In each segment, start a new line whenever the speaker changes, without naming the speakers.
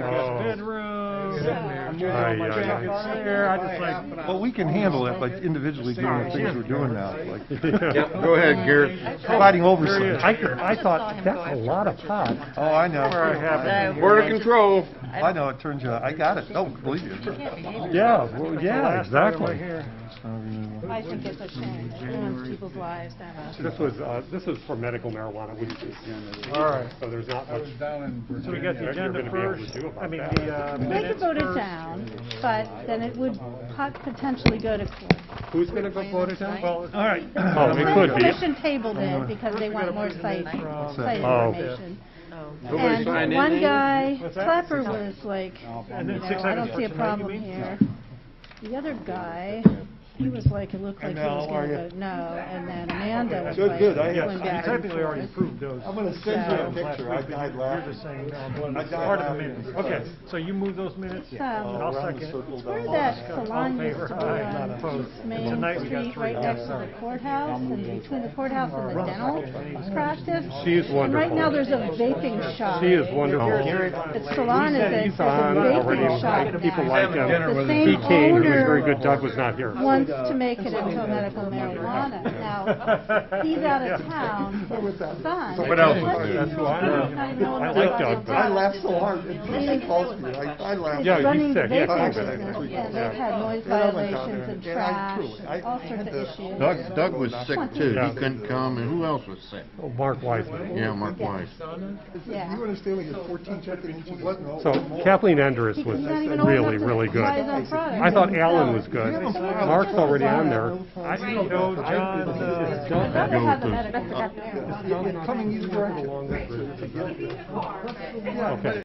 bedroom.
Well, we can handle it by individually doing the things we're doing now. Like,
Go ahead, Gary.
providing oversight.
I thought that's a lot of pot.
Oh, I know.
Border control.
I know, it turns out. I got it. Oh, believe you.
Yeah, well, yeah, exactly.
I think it's a shame. It ruins people's lives to have a...
This was for medical marijuana.
All right.
So there's not much.
So we got the agenda first.
The
They
minutes
could vote it
first.
down, but then it would potentially go to court.
Who's going to go vote it down?
Well, all right.
Oh, it could be.
Commission tabled it because they want more site information.
Nobody signed
And one
anything?
guy,
What's that?
Clapper, was like,
And then 6
I don't
items
see a
for tonight, you
problem
mean?
here. The other guy, he was like, it looked like he was going to vote no, and then Amanda was like,
Good.
Yes,
going
you
back and
technically already
forth.
approved those.
I'm going to send you a
last
picture. I
week, but
died
You're
laughing.
just saying,
I died
part of the
laughing.
minutes. Okay, so you move those minutes?
It's,
And I'll
around the
second it.
circle
It's where
down.
that
All
salon
in
used
favor?
to be
Aye.
on
Opposed?
Main
Tonight we got
Street,
three.
right next to the courthouse, and between the courthouse and the dental practice.
She is
And
wonderful.
right now there's a vaping shop.
She is wonderful.
The salon is
He's on already.
vaping shop
People
now.
like him.
The
He
same
came. He was very
owner
good. Doug was not here.
wants to make it into a medical marijuana. Now, he's out of town, his son.
What else?
That's who I know. I like Doug.
I laughed so hard. He calls me. I laughed.
Yeah, he's
Running the
sick. Yeah,
vaping
he's sick.
business, and they've had noise
Yeah, I went down
violations
there.
and
Yeah,
trash,
truly, I
all
had
sorts of
to-
issues.
Doug was sick too.
Yeah.
He couldn't come. And who else was sick?
Oh, Mark Wiseman.
Yeah, Mark Weiss.
Yeah.
You understand we get 14 something inches? No.
So Kathleen Enders was
He's not even old
really,
enough to
really good.
buy his own product.
I thought Alan was good. Mark's already on there.
I know John,
I'd love to have the medical marijuana.
Coming east direction.
Okay.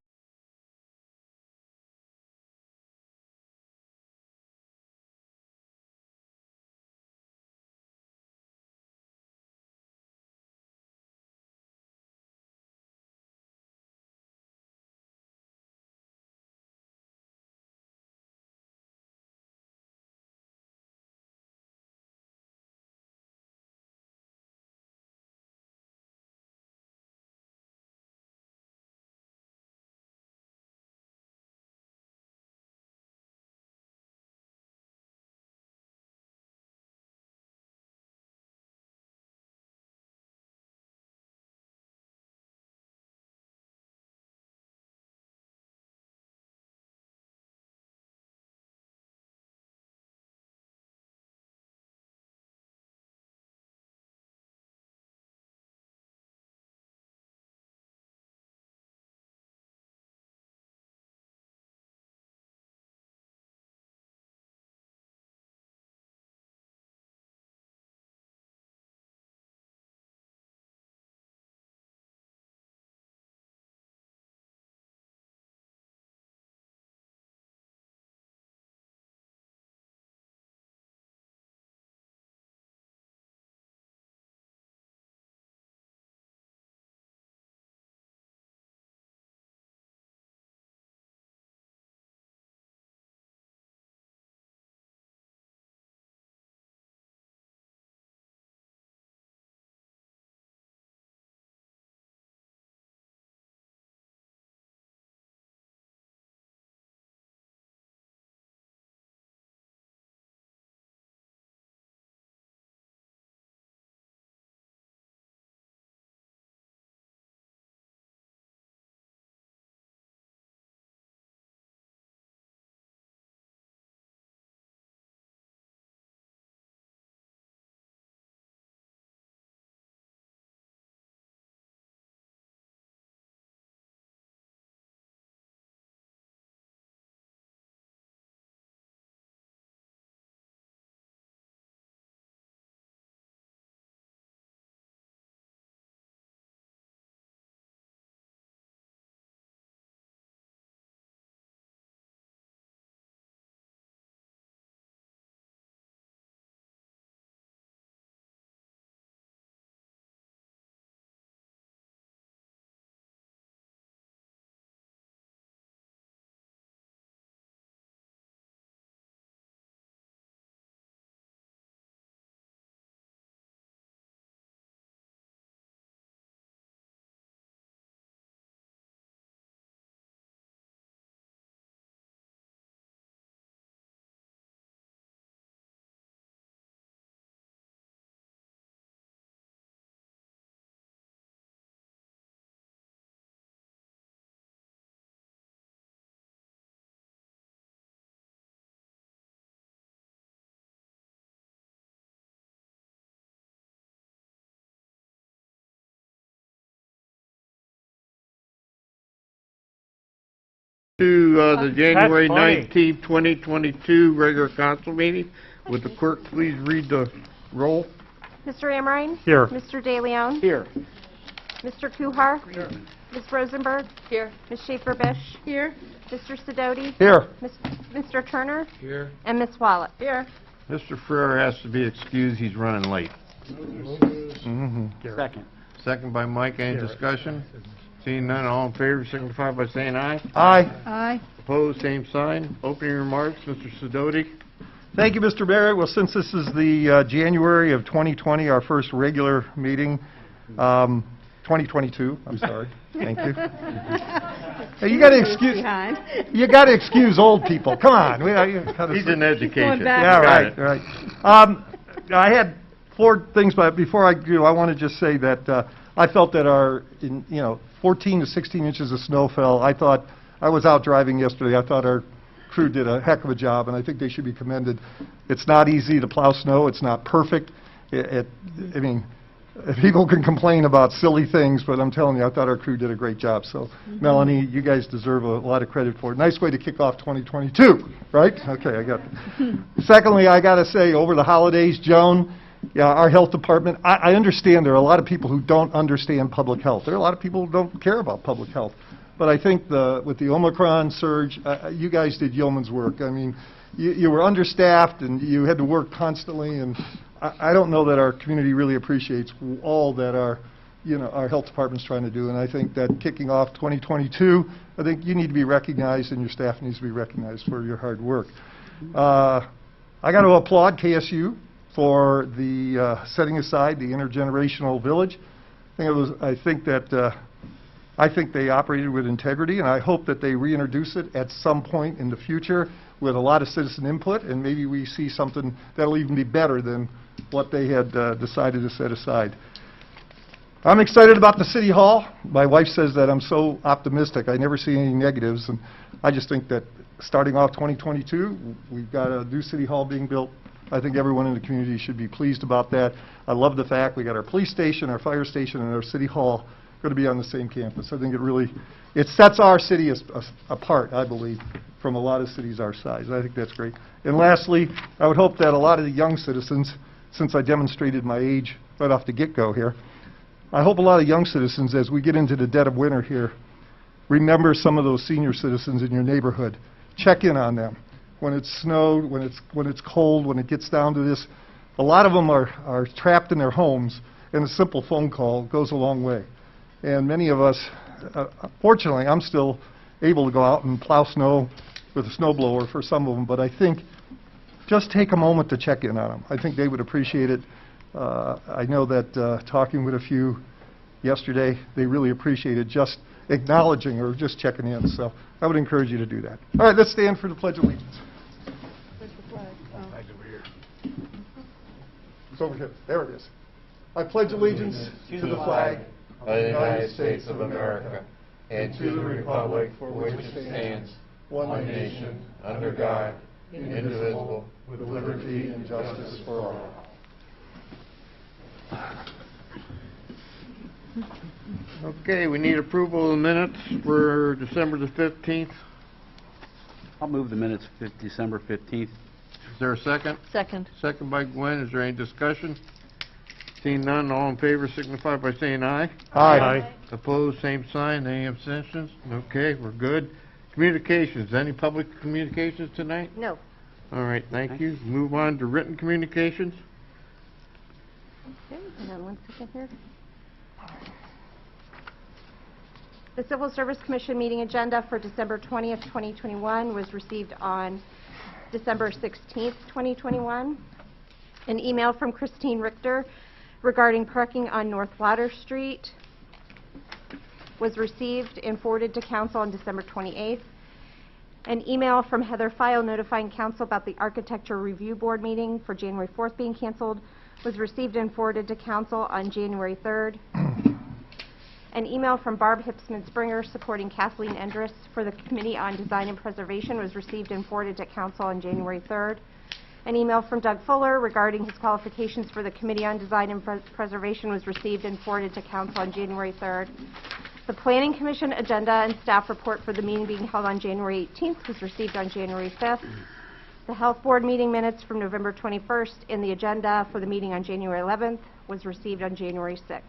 To the January
funny.
19th, 2022 regular council meeting. Would the clerk please read the roll?
Mr. Amrine?
Here.
Mr. De Leon?
Here.
Mr. Kuhar? Here. Ms. Rosenberg? Here. Ms. Schaefer-Bish?
Here.
Mr. Sidoti?
Here.
Mr. Turner?
Here.
And Ms. Wallet? Here.
Mr. Ferrer has to be excused, he's running late.
Second.
Second by Mike, any
Here.
discussion? Seeing none, all in favor signify by saying aye.
Aye.
Aye.
Opposed, same sign. Opening remarks, Mr. Sidoti.
Thank you, Mr. Mayor. Well, since this is the January of 2020, our first regular meeting, 2022, I'm sorry. Thank you. Hey, you got to excuse old people. Come on.
He's in education.
Yeah,
Got
right,
it.
right. I had 4 things, but before I do, I want to just say that I felt that our, 14 to 16 inches of snow fell. I was out driving yesterday. I thought our crew did a heck of a job, and I think they should be commended. It's not easy to plow snow. It's not perfect. I mean, people can complain about silly things, but I'm telling you, I thought our crew did a great job. So, Melanie, you guys deserve a lot of credit for it. Nice way to kick off 2022, right? Okay, I got that. Secondly, I got to say, over the holidays, Joan, yeah, our health department, I understand there are a lot of people who don't understand public health. There are a lot of people who don't care about public health. But I think with the Omicron surge, you guys did yeoman's work. I mean, you were understaffed and you had to work constantly, and I don't know that our community really appreciates all that our health department's trying to do. And I think that kicking off 2022, I think you need to be recognized and your staff needs to be recognized for your hard work. I got to applaud KSU for the setting aside the intergenerational village. I think they operated with integrity, and I hope that they reintroduce it at some point in the future with a lot of citizen input, and maybe we see something that'll even be better than what they had decided to set aside. I'm excited about the City Hall. My wife says that I'm so optimistic. I never see any negatives, and I just think that starting off 2022, we've got a new City Hall being built. I think everyone in the community should be pleased about that. I love the fact we got our police station, our fire station, and our City Hall going to be on the same campus. I think it sets our city apart, I believe, from a lot of cities our size. I think that's great. And lastly, I would hope that a lot of the young citizens, since I demonstrated my age right off the get-go here, I hope a lot of young citizens, as we get into the dead of winter here, remember some of those senior citizens in your neighborhood. Check in on them. When it's snowed, when it's cold, when it gets down to this, a lot of them are trapped in their homes, and a simple phone call goes a long way. And many of us, fortunately, I'm still able to go out and plow snow with a snowblower for some of them, but I think just take a moment to check in on them. I think they would appreciate it. I know that talking with a few yesterday, they really appreciated just acknowledging or just checking in. So I would encourage you to do that. All right, let's stand for the Pledge of Allegiance.
Where's the flag? Oh.
It's over here. There it is. I pledge allegiance to the flag
of the United States of America, and to the republic for which it stands, one nation, under God, indivisible, with liberty and justice for all.
Okay, we need approval of the minutes for December the 15th.
I'll move the minutes for December 15th.
Is there a second?
Second.
Second by Gwen. Is there any discussion? Seeing none, all in favor signify by saying aye.
Aye.
Opposed, same sign. Any abstentions? Okay, we're good. Communications. Any public communications tonight?
No.
All right, thank you. Move on to written communications.
Okay, hang on 1 second here. The Civil Service Commission meeting agenda for December 20th, 2021 was received on December 16th, 2021. An email from Christine Richter regarding parking on North Water Street was received and forwarded to Council on December 28th. An email from Heather File notifying Council about the Architecture Review Board meeting for January 4th being canceled was received and forwarded to Council on January 3rd. An email from Barb Hipsman-Springer supporting Kathleen Endress for the Committee on Design and Preservation was received and forwarded to Council on January 3rd. An email from Doug Fuller regarding his qualifications for the Committee on Design and Preservation was received and forwarded to Council on January 3rd. The Planning Commission agenda and staff report for the meeting being held on January 18th was received on January 5th. The Health Board meeting minutes from November 21st and the agenda for the meeting on January 11th was received on January 6th.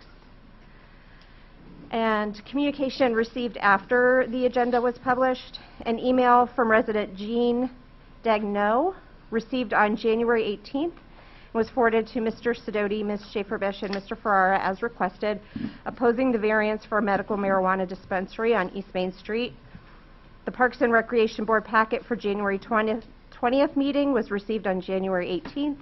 And communication received after the agenda was published, an email from resident Jean Dagneau received on January 18th was forwarded to Mr. Sidoti, Ms. Schaefer-Bish, and Mr. Ferrara as requested, opposing the variance for a medical marijuana dispensary on East Main Street. The Parks and Recreation Board packet for January 20th meeting was received on January 18th.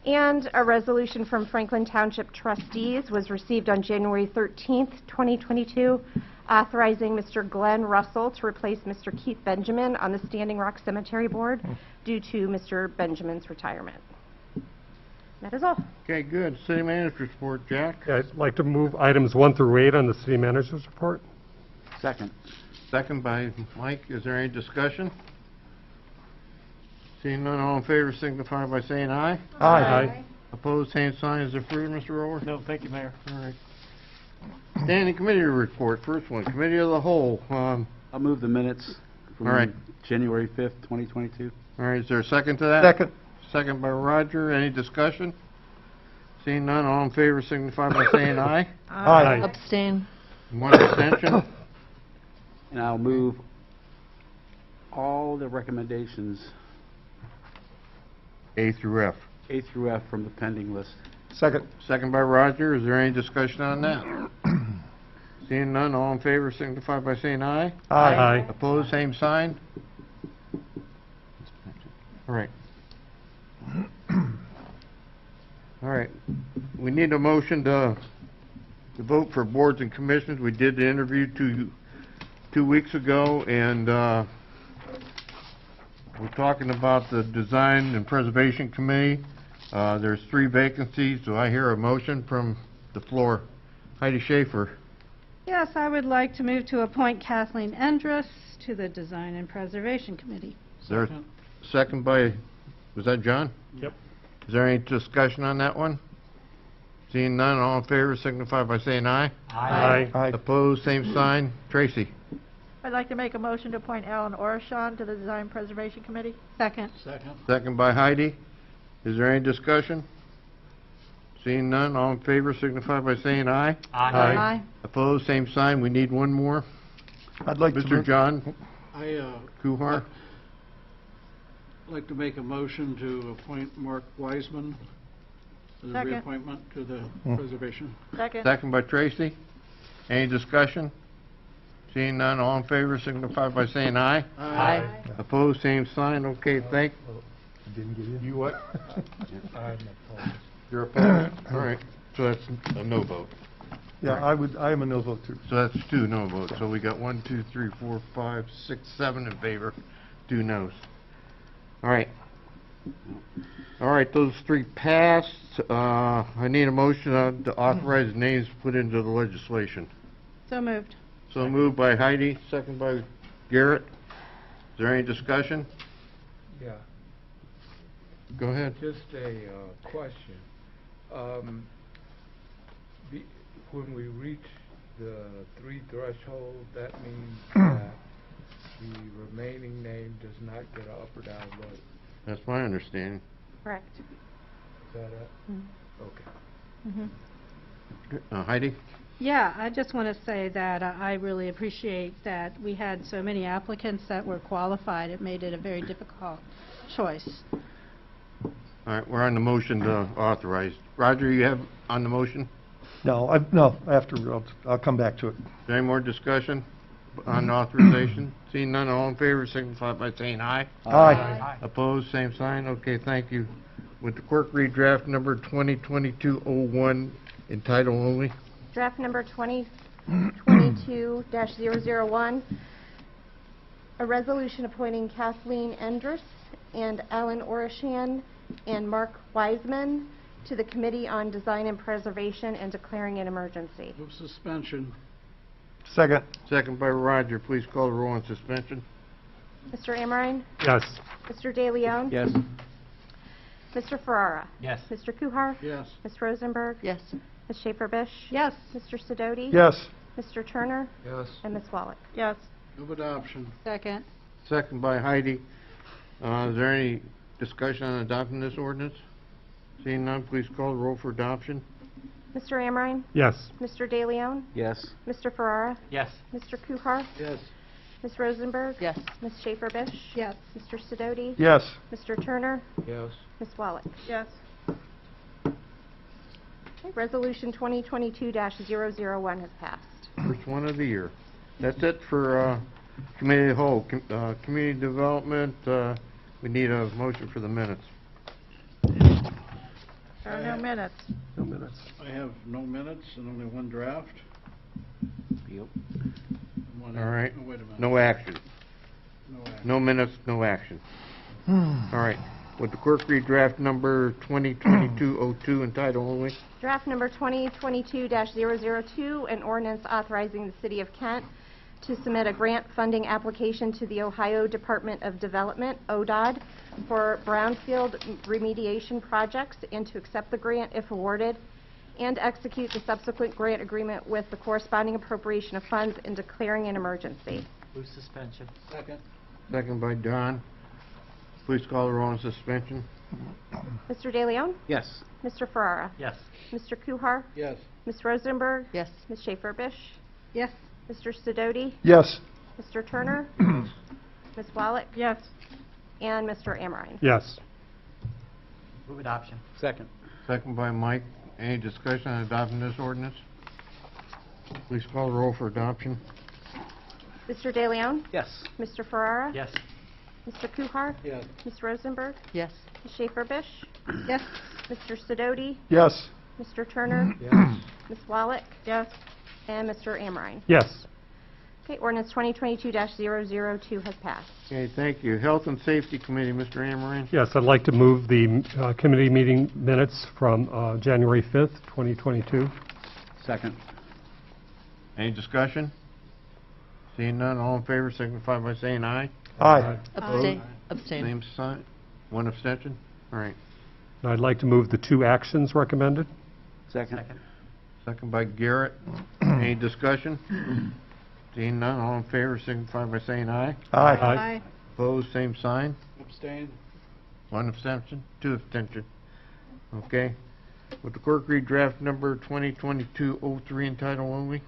And a resolution from Franklin Township trustees was received on January 13th, 2022, authorizing Mr. Glenn Russell to replace Mr. Keith Benjamin on the Standing Rock Cemetery Board due to Mr. Benjamin's retirement. That is all.
Okay, good. City Manager's report, Jack.
Yeah, I'd like to move items 1 through 8 on the city manager's report.
Second.
Second by Mike. Is there any discussion? Seeing none, all in favor signify by saying aye.
Aye.
Opposed, same sign. Is there fruit, Mr. Roller?
No, thank you, Mayor.
All right. Standing committee report. First one, Committee of the Whole.
I'll move the minutes from
All right.
January 5th, 2022.
All right, is there a second to that?
Second.
Second by Roger. Any discussion? Seeing none, all in favor signify by saying aye.
Aye.
Abstain.
One abstention.
And I'll move all the recommendations,
A through F.
A through F, from the pending list.
Second.
Second by Roger. Is there any discussion on that? Seeing none, all in favor signify by saying aye.
Aye.
Opposed, same sign. All right. All right. We need a motion to vote for boards and commissions. We did the interview two weeks ago, and we're talking about the Design and Preservation Committee. There's 3 vacancies. Do I hear a motion from the floor? Heidi Schaefer.
Yes, I would like to move to appoint Kathleen Endress to the Design and Preservation Committee.
Is there a second by, was that John?
Yep.
Is there any discussion on that one? Seeing none, all in favor signify by saying aye.
Aye.
Aye.
Opposed, same sign. Tracy.
I'd like to make a motion to appoint Alan Orishon to the Design Preservation Committee.
Second.
Second by Heidi. Is there any discussion? Seeing none, all in favor signify by saying aye.
Aye.
Opposed, same sign. We need one more.
I'd like to
Mr.
move.
John
I
Kuhar.
like to make a motion to appoint Mark Wiseman as a
Second.
reappointment to the Preservation.
Second.
Second by Tracy. Any discussion? Seeing none, all in favor signify by saying aye.
Aye.
Opposed, same sign. Okay, thank
Didn't get
you. What? You're opposed? All right, so that's a no vote.
Yeah, I am a no vote too.
So that's 2 no votes. So we got 1, 2, 3, 4, 5, 6, 7 in favor, 2 noes. All right. All right, those 3 passed. I need a motion to authorize names put into the legislation.
So moved.
So moved by Heidi, second by Garrett. Is there any discussion?
Yeah,
Go ahead.
just a question. When we reach the 3 threshold, that means that the remaining name does not get an up or down vote.
That's my understanding.
Correct.
Is that it? Okay.
Heidi?
Yeah, I just want to say that I really appreciate that we had so many applicants that were qualified. It made it a very difficult choice.
All right, we're on the motion to authorize. Roger, you have on the motion?
No, after, I'll come back to it.
Is there any more discussion on authorization? Seeing none, all in favor signify by saying aye.
Aye.
Opposed, same sign. Okay, thank you. Would the clerk read draft number 2022-01 in title only?
Draft number 2022-001, a resolution appointing Kathleen Endress and Alan Orishon and Mark Wiseman to the Committee on Design and Preservation and declaring an emergency.
Move suspension.
Second.
Second by Roger. Please call the roll on suspension.
Mr. Amrine?
Yes.
Mr. De Leon?
Yes.
Mr. Ferrara?
Yes.
Mr. Kuhar?
Yes.
Ms. Rosenberg?
Yes.
Ms. Schaefer-Bish?
Yes.
Mr. Sidoti?
Yes.
Mr. Turner,
Yes.
and Ms. Wallach.
Yes.
Move adoption.
Second.
Second by Heidi. Is there any discussion on adopting this ordinance? Seeing none, please call the roll for adoption.
Mr. Amrine,
Yes.
Mr. De Leon,
Yes.
Mr. Ferrara,
Yes.
Mr. Kuhar,
Yes.
Ms. Rosenberg,
Yes.
Ms. Schaefer-Bish,
Yes.
Mr. Sidoti,
Yes.
Mr. Turner,
Yes.
Ms. Wallach.
Yes.
Okay, Resolution 2022-001 has passed.
First one of the year. That's it for committee of the whole. Community development, we need a motion for the minutes.
There are no minutes.
No minutes.
I have no minutes and only one draft.
Yep.
One-
All right.
oh, wait a minute.
No action.
No action.
No minutes, no action. All right. Would the clerk read draft number 2022-02 in title only?
Draft number 2022-002, an ordinance authorizing the City of Kent to submit a grant funding application to the Ohio Department of Development, ODOD, for brownfield remediation projects and to accept the grant if awarded, and execute the subsequent grant agreement with the corresponding appropriation of funds and declaring an emergency.
Move suspension.
Second.
Second by Don. Please call the roll on suspension.
Mr. De Leon?
Yes.
Mr. Ferrara?
Yes.
Mr. Kuhar?
Yes.
Ms. Rosenberg?
Yes.
Ms. Schaefer-Bish?
Yes.
Mr. Sidoti?
Yes.
Mr. Turner? Ms. Wallach?
Yes.
And Mr. Amrine.
Yes.
Move adoption. Second.
Second by Mike. Any discussion on adopting this ordinance? Please call the roll for adoption.
Mr. De Leon?
Yes.
Mr. Ferrara?
Yes.
Mr. Kuhar?
Yes.
Ms. Rosenberg?
Yes.
Ms. Schaefer-Bish?
Yes.
Mr. Sidoti?
Yes.
Mr. Turner?
Yes.
Ms. Wallach?
Yes.
And Mr. Amrine.
Yes.
Okay, ordinance 2022-002 has passed.
Okay, thank you. Health and Safety Committee, Mr. Amrine.
Yes, I'd like to move the committee meeting minutes from January 5th, 2022.
Second.
Any discussion? Seeing none, all in favor signify by saying aye.
Aye.
Abstain.
Same sign. One abstention? All right.
And I'd like to move the two actions recommended.
Second.
Second by Garrett. Any discussion? Seeing none, all in favor signify by saying aye.
Aye.
Aye.
Opposed, same sign.
Abstain.
One abstention, two abstention. Okay. Would the clerk read draft number 2022-03 in title only?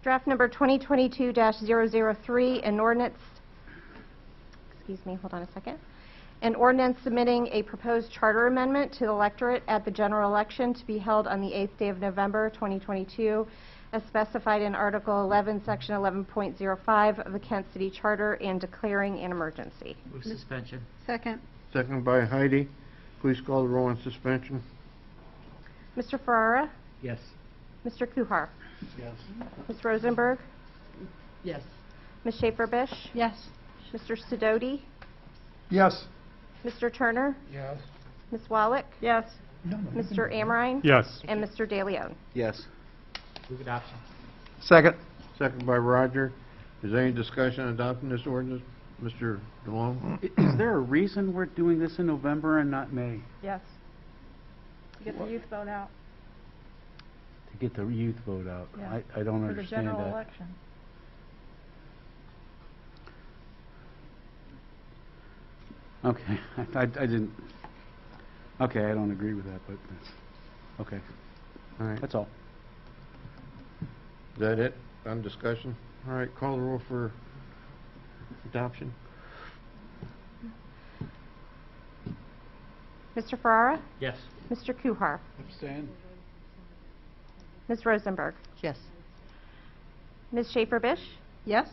Draft number 2022-003, an ordinance, excuse me, hold on a second. An ordinance submitting a proposed charter amendment to the electorate at the general election to be held on the 8th day of November, 2022, as specified in Article 11, Section 11.05 of the Kent City Charter, and declaring an emergency.
Move suspension.
Second.
Second by Heidi. Please call the roll on suspension.
Mr. Ferrara?
Yes.
Mr. Kuhar?
Yes.
Ms. Rosenberg?
Yes.
Ms. Schaefer-Bish?
Yes.
Mr. Sidoti?
Yes.
Mr. Turner?
Yes.
Ms. Wallach?
Yes.
Mr. Amrine?
Yes.
And Mr. De Leon.
Yes. Move adoption.
Second.
Second by Roger. Is there any discussion on adopting this ordinance? Mr. DeLong?
Is there a reason we're doing this in November and not May?
Yes. To get the youth vote out
To get the youth vote out?
Yeah.
I don't
for the
understand
general
that.
election.
Okay, I didn't, okay, I don't agree with that, but that's, okay,
All right.
that's all.
Is that it on discussion? All right, call the roll for adoption.
Mr. Ferrara?
Yes.
Mr. Kuhar?
Abstain.
Ms. Rosenberg?
Yes.
Ms. Schaefer-Bish?
Yes.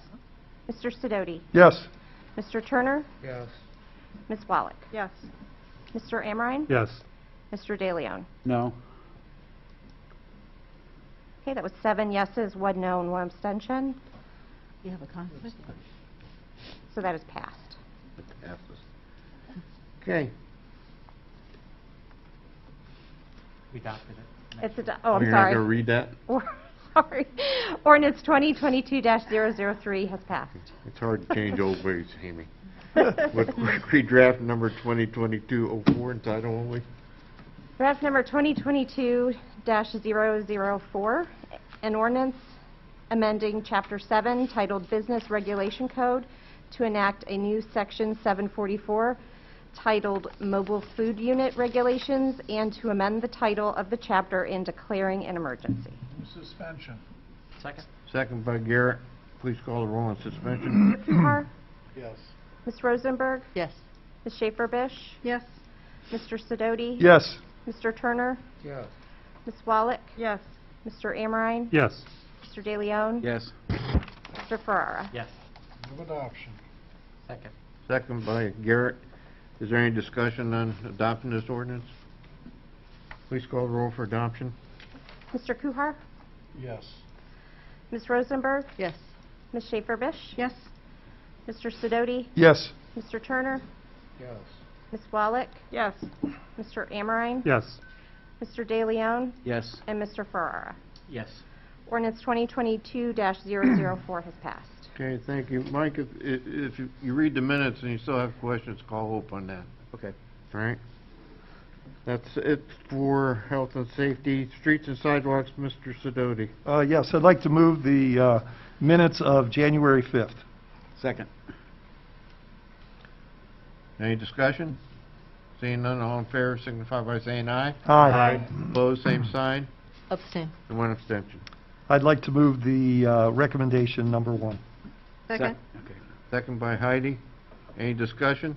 Mr. Sidoti?
Yes.
Mr. Turner?
Yes.
Ms. Wallach?
Yes.
Mr. Amrine?
Yes.
Mr. De Leon?
No.
Okay, that was 7 yeses, 1 no, and 1 abstention.
You have a conflict?
So that is passed.
It passes. Okay.
We adopted it.
It's oh, I'm
You're not
sorry.
going to read that?
Sorry. Ordinance 2022-003 has passed.
It's hard to change old ways, Amy. Would clerk read draft number 2022-04 in title only?
Draft number 2022-004, An ordinance amending Chapter 7 titled Business Regulation Code to enact a new Section 744 titled Mobile Food Unit Regulations and to amend the title of the chapter and declaring an emergency.
Suspension.
Second.
Second by Garrett. Please call the roll on suspension.
Mr. Kuhar?
Yes.
Ms. Rosenberg?
Yes.
Ms. Schaefer-Bish?
Yes.
Mr. Sidoti?
Yes.
Mr. Turner?
Yes.
Ms. Wallach?
Yes.
Mr. Amrine?
Yes.
Mr. De Leon?
Yes.
Mr. Ferrara?
Yes.
Move adoption.
Second.
Second by Garrett. Is there any discussion on adopting this ordinance? Please call the roll for adoption.
Mr. Kuhar?
Yes.
Ms. Rosenberg?
Yes.
Ms. Schaefer-Bish?
Yes.
Mr. Sidoti?
Yes.
Mr. Turner?
Yes.
Ms. Wallach?
Yes.
Mr. Amrine?
Yes.
Mr. De Leon?
Yes.
And Mr. Ferrara?
Yes.
Ordinance 2022-004 has passed.
Okay, thank you. Mike, if you read the minutes and you still have questions, call Hope on that.
Okay.
All right? That's it for health and safety. Streets and sidewalks, Mr. Sidoti.
Yes, I'd like to move the minutes of January 5th.
Second.
Any discussion? Seeing none, all in favor signify by saying aye.
Aye.
Opposed, same sign,
Abstain.
and one abstention.
I'd like to move the recommendation number 1.
Second.
Okay.
Second by Heidi. Any discussion?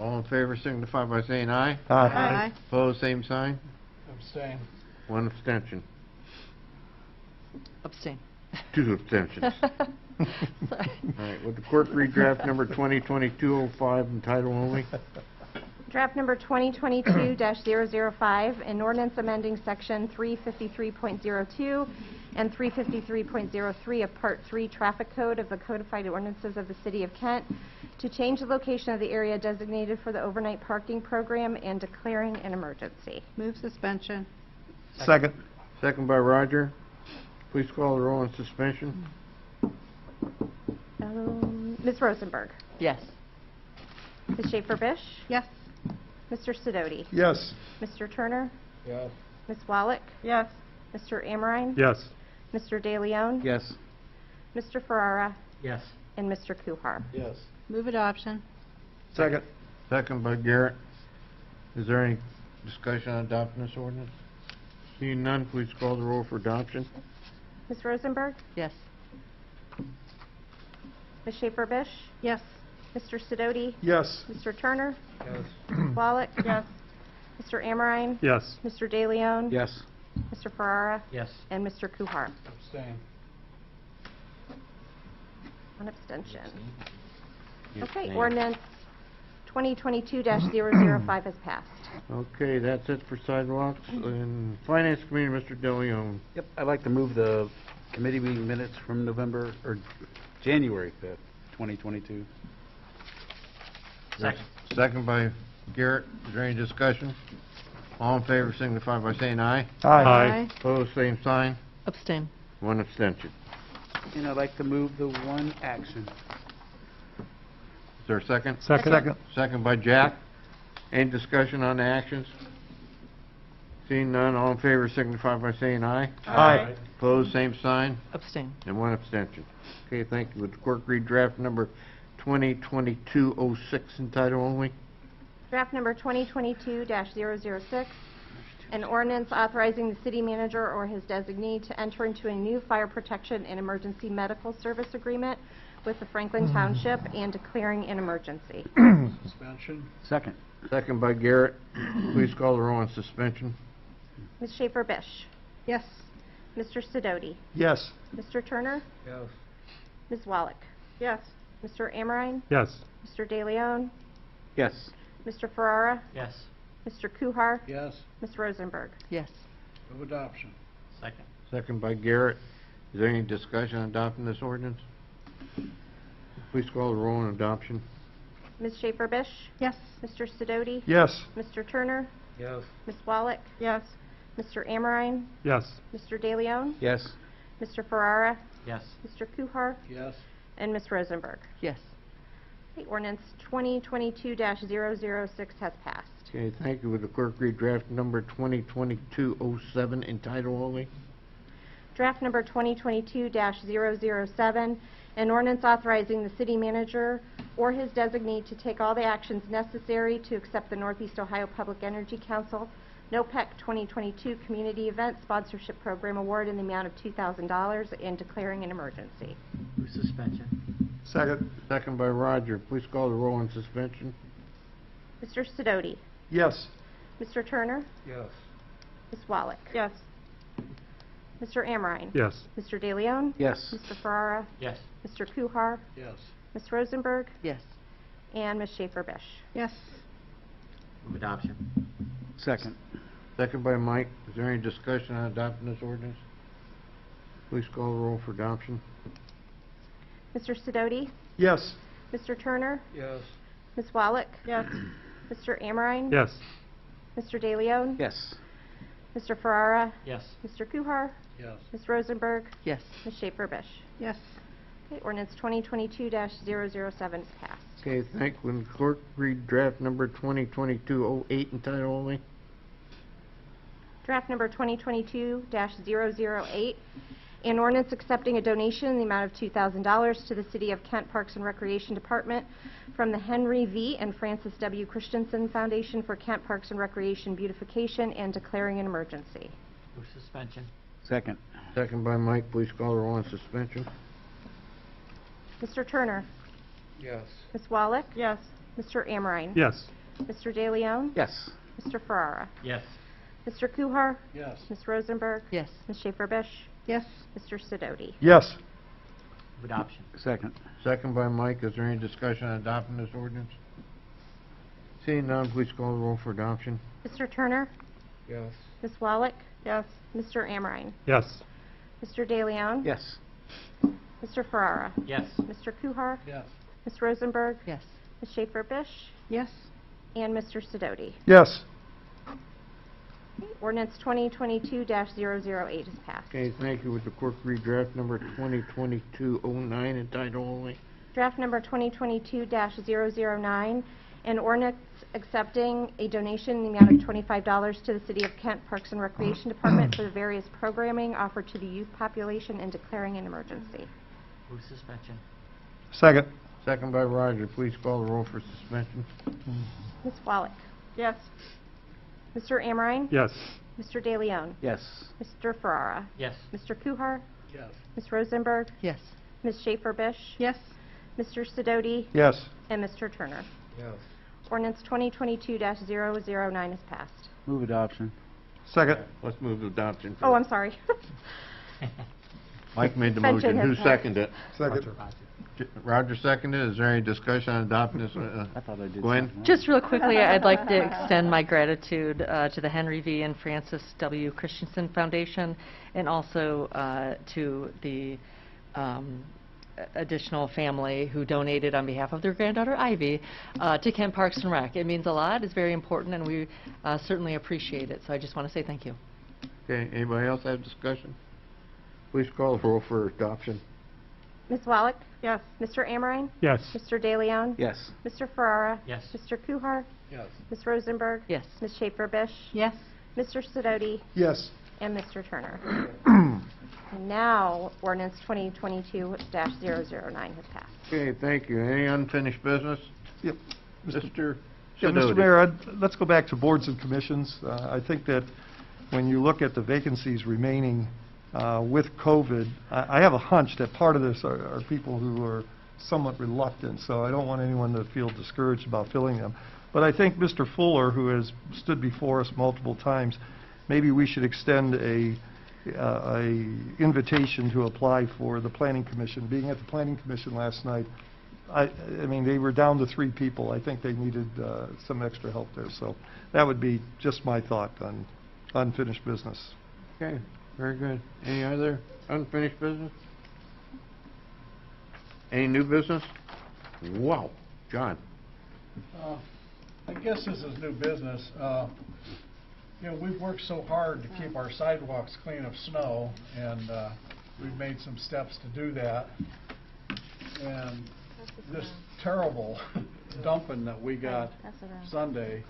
All in favor signify by saying aye.
Aye.
Opposed, same sign,
Abstain.
one abstention.
Abstain.
2 abstentions.
Sorry.
All right, would the clerk read draft number 2022-05 in title only?
Draft number 2022-005, an ordinance amending Section 353.02 and 353.03 of Part 3 Traffic Code of the Codified Ordinances of the City of Kent to change the location of the area designated for the overnight parking program and declaring an emergency.
Move suspension.
Second.
Second by Roger. Please call the roll on suspension.
Ms. Rosenberg?
Yes.
Ms. Schaefer-Bish?
Yes.
Mr. Sidoti?
Yes.
Mr. Turner?
Yes.
Ms. Wallach?
Yes.
Mr. Amrine?
Yes.
Mr. De Leon?
Yes.
Mr. Ferrara?
Yes.
And Mr. Kuhar?
Yes.
Move adoption.
Second.
Second by Garrett. Is there any discussion on adopting this ordinance? Seeing none, please call the roll for adoption.
Ms. Rosenberg?
Yes.
Ms. Schaefer-Bish?
Yes.
Mr. Sidoti?
Yes.
Mr. Turner?
Yes.
Ms. Wallach?
Yes.
Mr. Amrine?
Yes.
Mr. De Leon?
Yes.
Mr. Ferrara?
Yes.
And Mr. Kuhar?
Abstain.
One abstention.
You
Okay,
abstain.
ordinance 2022-005 has passed.
Okay, that's it for sidewalks. And Finance Committee, Mr. De Leon.
Yep, I'd like to move the committee meeting minutes from November, or January 5th, 2022.
Second.
Second by Garrett. Is there any discussion? All in favor signify by saying aye.
Aye.
Opposed, same sign,
Abstain.
one abstention.
And I'd like to move the one action.
Is there a second?
Second.
Second by Jack. Any discussion on the actions? Seeing none, all in favor signify by saying aye.
Aye.
Opposed, same sign,
Abstain.
and one abstention. Okay, thank you. Would the clerk read draft number 2022-06 in title only?
Draft number 2022-006, an ordinance authorizing the city manager or his designee to enter into a new fire protection and emergency medical service agreement with the Franklin Township and declaring an emergency.
Suspension.
Second.
Second by Garrett. Please call the roll on suspension.
Ms. Schaefer-Bish?
Yes.
Mr. Sidoti?
Yes.
Mr. Turner?
Yes.
Ms. Wallach?
Yes.
Mr. Amrine?
Yes.
Mr. De Leon?
Yes.
Mr. Ferrara?
Yes.
Mr. Kuhar?
Yes.
Ms. Rosenberg?
Yes.
Move adoption.
Second.
Second by Garrett. Is there any discussion on adopting this ordinance? Please call the roll on adoption.
Ms. Schaefer-Bish?
Yes.
Mr. Sidoti?
Yes.
Mr. Turner?
Yes.
Ms. Wallach?
Yes.
Mr. Amrine?
Yes.
Mr. De Leon?
Yes.
Mr. Ferrara?
Yes.
Mr. Kuhar?
Yes.
And Ms. Rosenberg?
Yes.
Okay, ordinance 2022-006 has passed.
Okay, thank you. Would the clerk read draft number 2022-07 in title only?
Draft number 2022-007, an ordinance authorizing the city manager or his designee to take all the actions necessary to accept the Northeast Ohio Public Energy Council NOPEC 2022 Community Event Sponsorship Program Award in the amount of $2,000 and declaring an emergency.
Move suspension.
Second.
Second by Roger. Please call the roll on suspension.
Mr. Sidoti.
Yes.
Mr. Turner.
Yes.
Ms. Wallach.
Yes.
Mr. Amrine.
Yes.
Mr. De Leon.
Yes.
Mr. Ferrara.
Yes.
Mr. Kuhar.
Yes.
Ms. Rosenberg.
Yes.
And Ms. Schaefer-Bish.
Yes.
Move adoption.
Second.
Second by Mike. Is there any discussion on adopting this ordinance? Please call the roll for adoption.
Mr. Sidoti.
Yes.
Mr. Turner.
Yes.
Ms. Wallach.
Yes.
Mr. Amrine.
Yes.
Mr. De Leon.
Yes.
Mr. Ferrara.
Yes.
Mr. Kuhar.
Yes.
Ms. Rosenberg.
Yes.
Ms. Schaefer-Bish.
Yes.
Okay, ordinance 2022-007 is passed.
Okay, thank you. Will the clerk read draft number 2022-08 in title only?
Draft number 2022-008, an ordinance accepting a donation in the amount of $2,000 to the City of Kent Parks and Recreation Department from the Henry V. and Francis W. Christensen Foundation for Kent Parks and Recreation beautification and declaring an emergency.
Move suspension.
Second.
Second by Mike. Please call the roll on suspension.
Mr. Turner.
Yes.
Ms. Wallach.
Yes.
Mr. Amrine.
Yes.
Mr. De Leon.
Yes.
Mr. Ferrara.
Yes.
Mr. Kuhar.
Yes.
Ms. Rosenberg.
Yes.
Ms. Schaefer-Bish.
Yes.
Mr. Sidoti.
Yes.
Move adoption.
Second.
Second by Mike. Is there any discussion on adopting this ordinance? Seeing none, please call the roll for adoption.
Mr. Turner.
Yes.
Ms. Wallach.
Yes.
Mr. Amrine.
Yes.
Mr. De Leon.
Yes.
Mr. Ferrara.
Yes.
Mr. Kuhar.
Yes.
Ms. Rosenberg.
Yes.
Ms. Schaefer-Bish.
Yes.
And Mr. Sidoti.
Yes.
Ordinance 2022-008 is passed.
Okay, thank you. Would the clerk read draft number 2022-09 in title only?
Draft number 2022-009, an ordinance accepting a donation in the amount of $25 to the City of Kent Parks and Recreation Department for the various programming offered to the youth population and declaring an emergency.
Move suspension.
Second.
Second by Roger. Please call the roll for suspension.
Ms. Wallach.
Yes.
Mr. Amrine.
Yes.
Mr. De Leon.
Yes.
Mr. Ferrara.
Yes.
Mr. Kuhar.
Yes.
Ms. Rosenberg.
Yes.
Ms. Schaefer-Bish.
Yes.
Mr. Sidoti.
Yes.
And Mr. Turner.
Yes.
Ordinance 2022-009 is passed.
Move adoption.
Second.
Let's move to adoption first.
Oh, I'm sorry.
Mike made the
Suspension
motion.
has
Who
passed.
seconded it?
Second.
Roger seconded. Is there any discussion on adopting this?
I thought I did.
Gwen?
something wrong.
Just real quickly, I'd like to extend my gratitude to the Henry V. and Francis W. Christensen Foundation, and also to the additional family who donated on behalf of their granddaughter Ivy to Kent Parks and Rec. It means a lot, it's very important, and we certainly appreciate it. So I just want to say thank you.
Okay, anybody else have discussion? Please call the roll for adoption.
Ms. Wallach.
Yes.
Mr. Amrine.
Yes.
Mr. De Leon.
Yes.
Mr. Ferrara.
Yes.
Mr. Kuhar.
Yes.
Ms. Rosenberg.
Yes.
Ms. Schaefer-Bish.
Yes.
Mr. Sidoti.
Yes.
And Mr. Turner. And now, ordinance 2022-009 has passed.
Okay, thank you. Any unfinished business?
Yep.
Mr.
Yeah,
Sidoti.
Mr. Mayor, let's go back to boards and commissions. I think that when you look at the vacancies remaining with COVID, I have a hunch that part of this are people who are somewhat reluctant, so I don't want anyone to feel discouraged about filling them. But I think Mr. Fuller, who has stood before us multiple times, maybe we should extend a invitation to apply for the Planning Commission. Being at the Planning Commission last night, I mean, they were down to 3 people. I think they needed some extra help there. So that would be just my thought on unfinished business.
Okay, very good. Any other unfinished business? Any new business? Wow, John.
I guess this is new business. You know, we've worked so hard to keep our sidewalks clean of snow, and we've made some steps to do that. And this terrible dumping that we got
Pass it around.
Sunday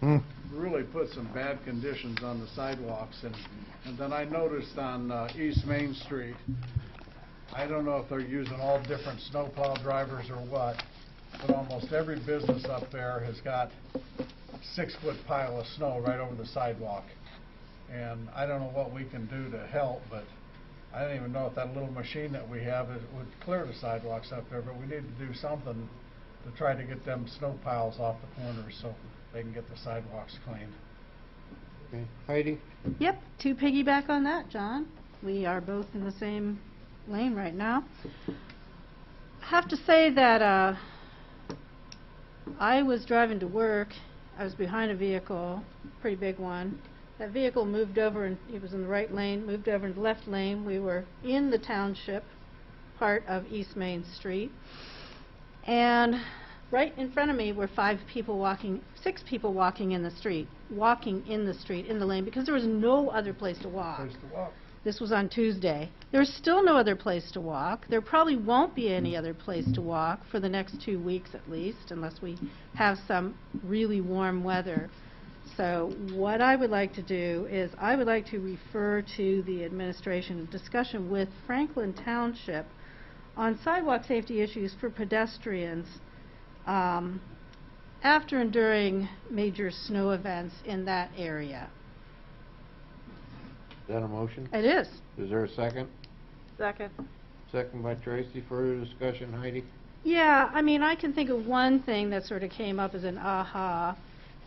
really put some bad conditions on the sidewalks. And then I noticed on East Main Street, I don't know if they're using all different snowplow drivers or what, but almost every business up there has got a 6-foot pile of snow right over the sidewalk. And I don't know what we can do to help, but I don't even know if that little machine that we have would clear the sidewalks up there, but we need to do something to try to get them snow piles off the corners so they can get the sidewalks cleaned.
Okay. Heidi?
Yep, to piggyback on that, John, we are both in the same lane right now. I have to say that I was driving to work. I was behind a vehicle, pretty big one. That vehicle moved over, and it was in the right lane, moved over in the left lane. We were in the township part of East Main Street. And right in front of me were 6 people walking in the street, in the lane, because there was no other place to walk. This was on Tuesday. There's still no other place to walk. There probably won't be any other place to walk for the next 2 weeks at least, unless we have some really warm weather. So what I would like to do is I would like to refer to the administration discussion with Franklin Township on sidewalk safety issues for pedestrians after and during major snow events in that area.
Is that a motion?
It is.
Is there a second?
Second.
Second by Tracy. Further discussion, Heidi?
Yeah, I mean, I can think of one thing that sort of came up as an aha.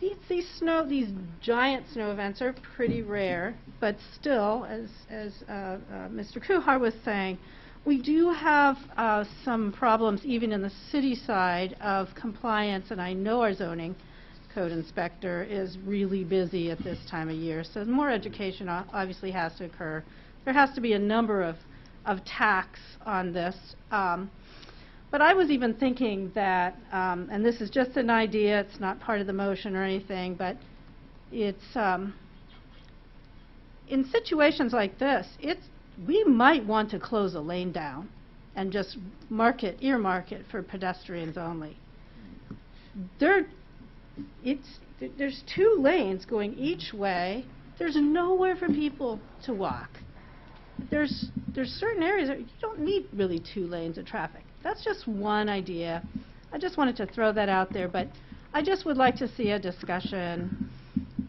These giant snow events are pretty rare, but still, as Mr. Kuhar was saying, we do have some problems even in the city side of compliance, and I know our zoning code inspector is really busy at this time of year, so more education obviously has to occur. There has to be a number of tacks on this. But I was even thinking that, and this is just an idea, it's not part of the motion or anything, but it's, in situations like this, we might want to close a lane down and just earmark it for pedestrians only. There's 2 lanes going each way. There's nowhere for people to walk. There's certain areas that you don't need really 2 lanes of traffic. That's just one idea. I just wanted to throw that out there, but I just would like to see a discussion.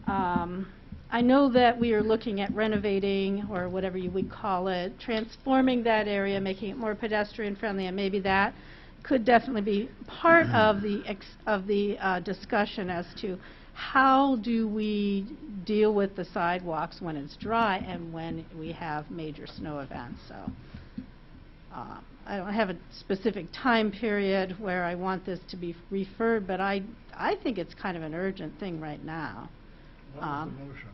I know that we are looking at renovating, or whatever you would call it, transforming that area, making it more pedestrian friendly, and maybe that could definitely be part of the discussion as to how do we deal with the sidewalks when it's dry and when we have major snow events. So I don't have a specific time period where I want this to be referred, but I think it's kind of an urgent thing right now.
What was the motion?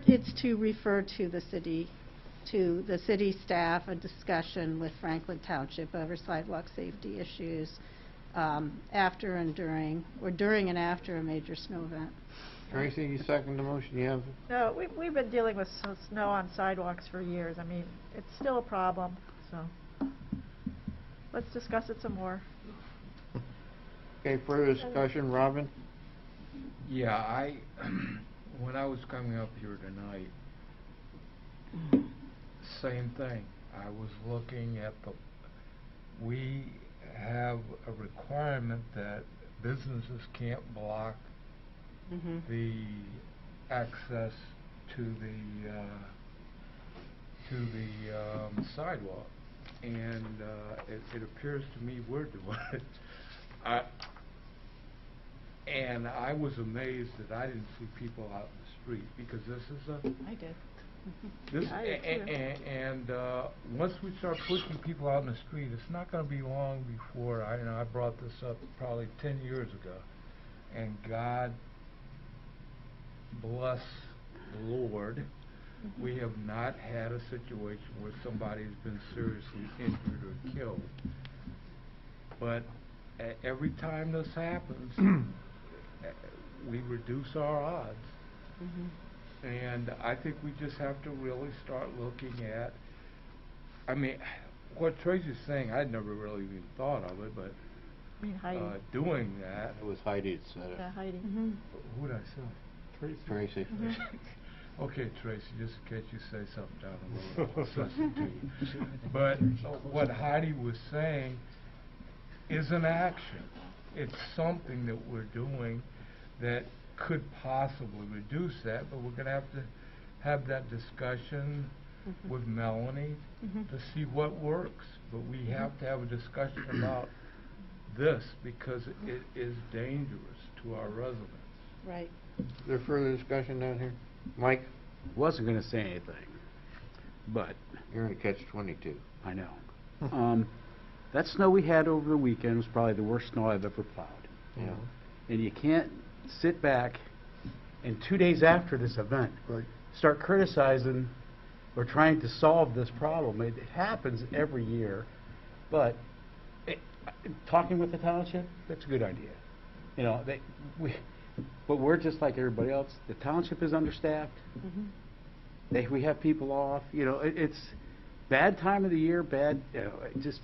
It's to refer to the city staff, a discussion with Franklin Township over sidewalk safety issues after and during, or during and after a major snow event.
Tracy, you second the motion? You have?
No, we've been dealing with snow on sidewalks for years. I mean, it's still a problem, so let's discuss it some more.
Okay, further discussion, Robin?
Yeah, when I was coming up here tonight, same thing. I was looking at we have a requirement that businesses can't block the access to the sidewalk, and it appears to me we're doing it. And I was amazed that I didn't see people out in the street, because this is
I did.
Once we start pushing people out in the street, it's not going to be long before, I brought this up probably 10 years ago, and God bless the Lord, we have not had a situation where somebody has been seriously injured or killed. But every time this happens, we reduce our odds. And I think we just have to really start looking at, what Tracy's saying, I'd never really even thought of it, but
I mean, Heidi.
doing that.
It was Heidi that said it.
Yeah, Heidi.
Who would I say?
Tracy.
Okay, Tracy, just in case you say something down the road, I'll listen to you. But what Heidi was saying is an action. It's something that we're doing that could possibly reduce that, but we're going to have that discussion with Melanie to see what works. But we have to have a discussion about this because it is dangerous to our residents.
Right.
Is there further discussion down here? Mike?
Wasn't going to say anything, but
You're in a catch-22.
I know. That snow we had over the weekend was probably the worst snow I've ever plowed.
Yeah.
And you can't sit back and 2 days after this event start criticizing or trying to solve this problem. It happens every year, but talking with the township, that's a good idea. You know, but we're just like everybody else. The township is understaffed. We have people off. You know, it's bad time of the year. Bad, just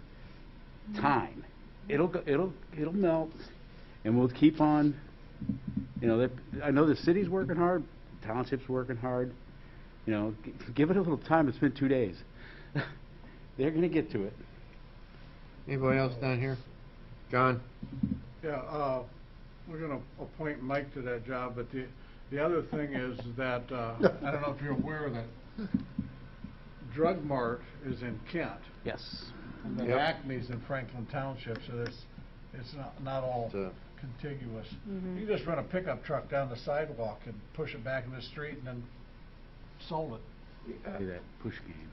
time. It'll melt, and we'll keep on. You know, I know the city's working hard. The township's working hard. You know, give it a little time. It's been 2 days. They're going to get to it.
Anybody else down here? John?
Yeah, we're going to appoint Mike to that job, but the other thing is that, I don't know if you're aware that Drug Mart is in Kent.
Yes.
And then Acme's in Franklin Township, so it's not all contiguous. You just run a pickup truck down the sidewalk and push it back in the street and then sold it.
Do that push game.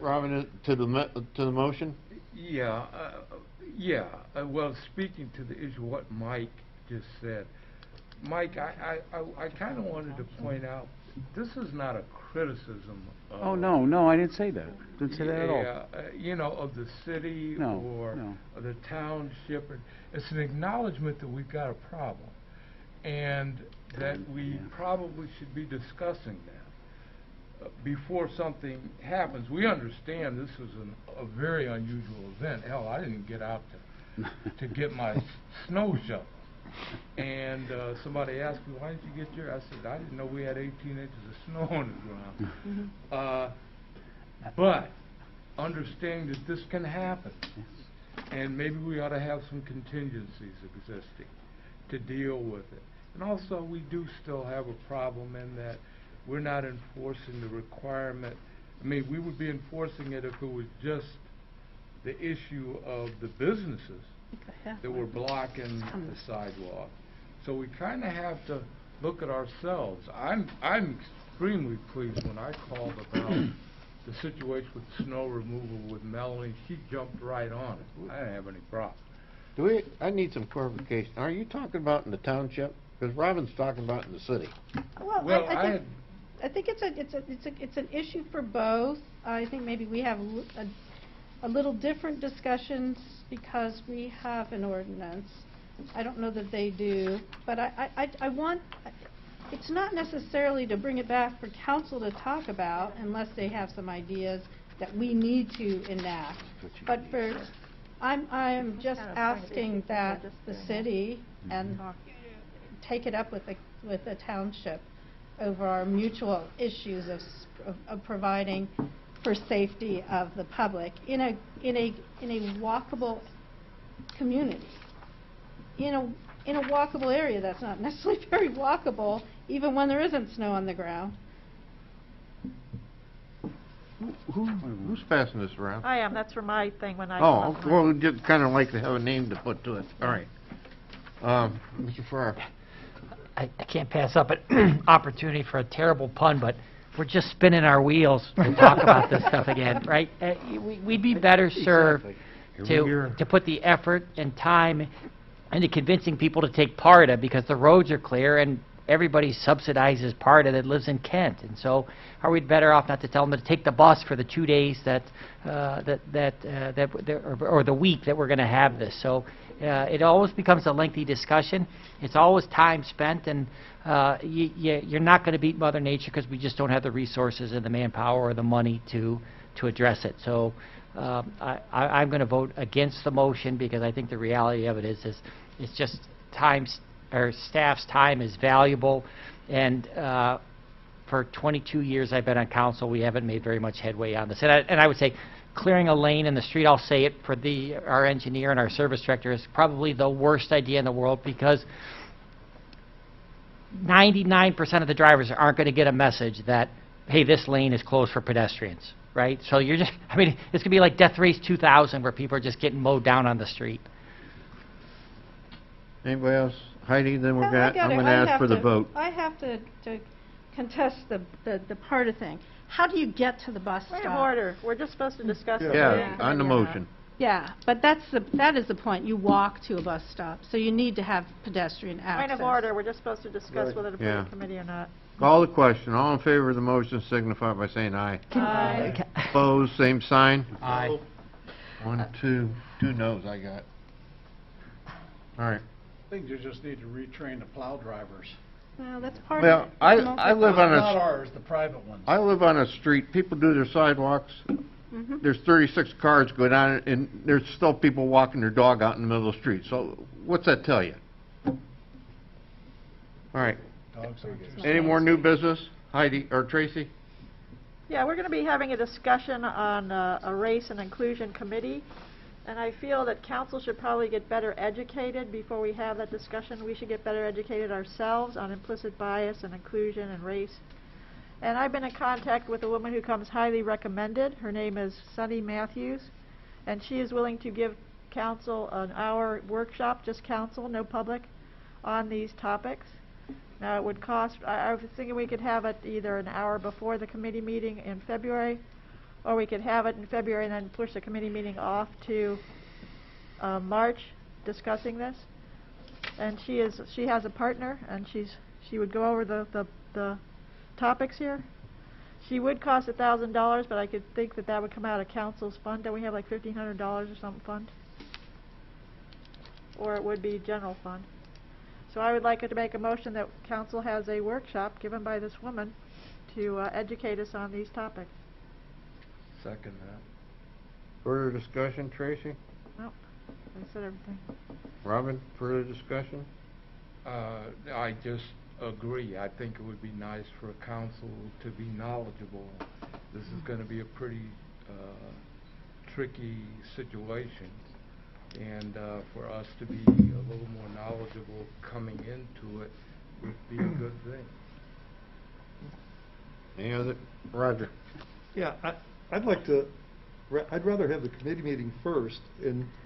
Robin, to the motion?
Yeah, well, speaking to the issue of what Mike just said, Mike, I kind of wanted to point out, this is not a criticism of...
Oh, no, I didn't say that. Didn't say that at all.
You know, of the city or of the township. It's an acknowledgement that we've got a problem and that we probably should be discussing that before something happens. We understand this is a very unusual event. Hell, I didn't get out to get my snow shovel. And somebody asked me, why didn't you get your... I said, I didn't know we had 18 inches of snow on the ground. But understanding that this can happen, and maybe we ought to have some contingencies existing to deal with it. And also, we do still have a problem in that we're not enforcing the requirement. I mean, we would be enforcing it if it was just the issue of the businesses that were blocking the sidewalk. So we kind of have to look at ourselves. I'm extremely pleased when I called about the situation with snow removal with Melanie. She jumped right on it. I didn't have any problem.
I need some clarification. Are you talking about in the township? Because Robin's talking about in the city.
Well, I think it's an issue for both. I think maybe we have a little different discussions because we have an ordinance. I don't know that they do, but I want, it's not necessarily to bring it back for council to talk about unless they have some ideas that we need to enact. But I'm just asking that the city and take it up with the township over our mutual issues of providing for safety of the public in a walkable community, in a walkable area that's not necessarily very walkable, even when there isn't snow on the ground.
Who's passing this around?
I am. That's for my thing when I...
Oh, well, we'd just kind of like to have a name to put to it. All right. Mr. Farrar.
I can't pass up an opportunity for a terrible pun, but we're just spinning our wheels to talk about this stuff again, right? We'd be better served to put the effort and time into convincing people to take part of it because the roads are clear and everybody subsidizes part of it that lives in Kent. And so are we better off not to tell them to take the bus for the 2 days or the week that we're going to have this? So it always becomes a lengthy discussion. It's always time spent, and you're not going to beat Mother Nature because we just don't have the resources and the manpower or the money to address it. So I'm going to vote against the motion because I think the reality of it is it's just our staff's time is valuable, and for 22 years I've been on council, we haven't made very much headway on this. And I would say clearing a lane in the street, I'll say it for our engineer and our service director, is probably the worst idea in the world, because 99% of the drivers aren't going to get a message that, hey, this lane is closed for pedestrians, right? So you're just, I mean, it's going to be like Death Race 2000 where people are just getting mowed down on the street.
Anybody else? Heidi, then I'm
I
going to ask for the vote.
I have to contest the part of thing. How do you get to the bus stop?
Point of order. We're just supposed to discuss it.
Yeah, on the motion.
Yeah, but that is the point. You walk to a bus stop, so you need to have pedestrian access.
Point of order. We're just supposed to discuss whether to put it
Yeah.
in committee or not.
Call the question. All in favor of the motion signify by saying aye.
Aye.
Opposed, same sign.
Aye.
1, 2 noes I got. All right.
I think you just need to retrain the plow drivers.
Well, that's part
Well,
of it.
I live on
Not
a,
ours, the private ones.
I live on a street, people do their sidewalks, there's 36 cars go down, and there's still people walking their dog out in the middle of the street. So what's that tell you? All right.
Dogs aren't just-
Any more new business? Heidi, or Tracy?
Yeah, we're going to be having a discussion on a race and inclusion committee, and I feel that council should probably get better educated before we have that discussion. We should get better educated ourselves on implicit bias and inclusion and race. And I've been in contact with a woman who comes highly recommended. Her name is Sunny Matthews, and she is willing to give council an hour workshop, just council, no public, on these topics. Now, it would cost, I was thinking we could have it either an hour before the committee meeting in February, or we could have it in February and then push the committee meeting off to March, discussing this. And she has a partner, and she would go over the topics here. She would cost $1,000, but I could think that would come out of council's fund. Don't we have like $1,500 or something fund? Or it would be general fund. So I would like to make a motion that council has a workshop given by this woman to educate us on these topics.
Second that.
Further discussion, Tracy?
Nope, I said everything.
Robin, further discussion?
I just agree. I think it would be nice for council to be knowledgeable. This is going to be a pretty tricky situation, and for us to be a little more knowledgeable coming into it would be a good thing.
Any other? Roger?
Yeah, I'd rather have the committee meeting first,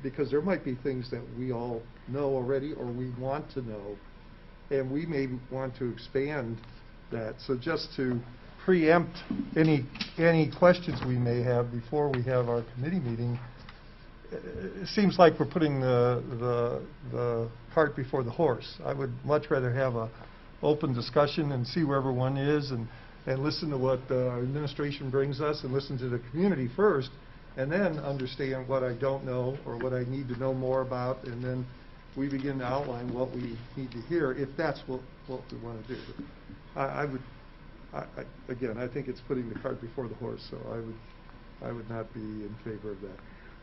because there might be things that we all know already or we want to know, and we may want to expand that. So just to preempt any questions we may have before we have our committee meeting, it seems like we're putting the cart before the horse. I would much rather have a open discussion and see where everyone is, and listen to what our administration brings us, and listen to the community first, and then understand what I don't know or what I need to know more about, and then we begin to outline what we need to hear, if that's what we want to do. Again, I think it's putting the cart before the horse, so I would not be in favor of that.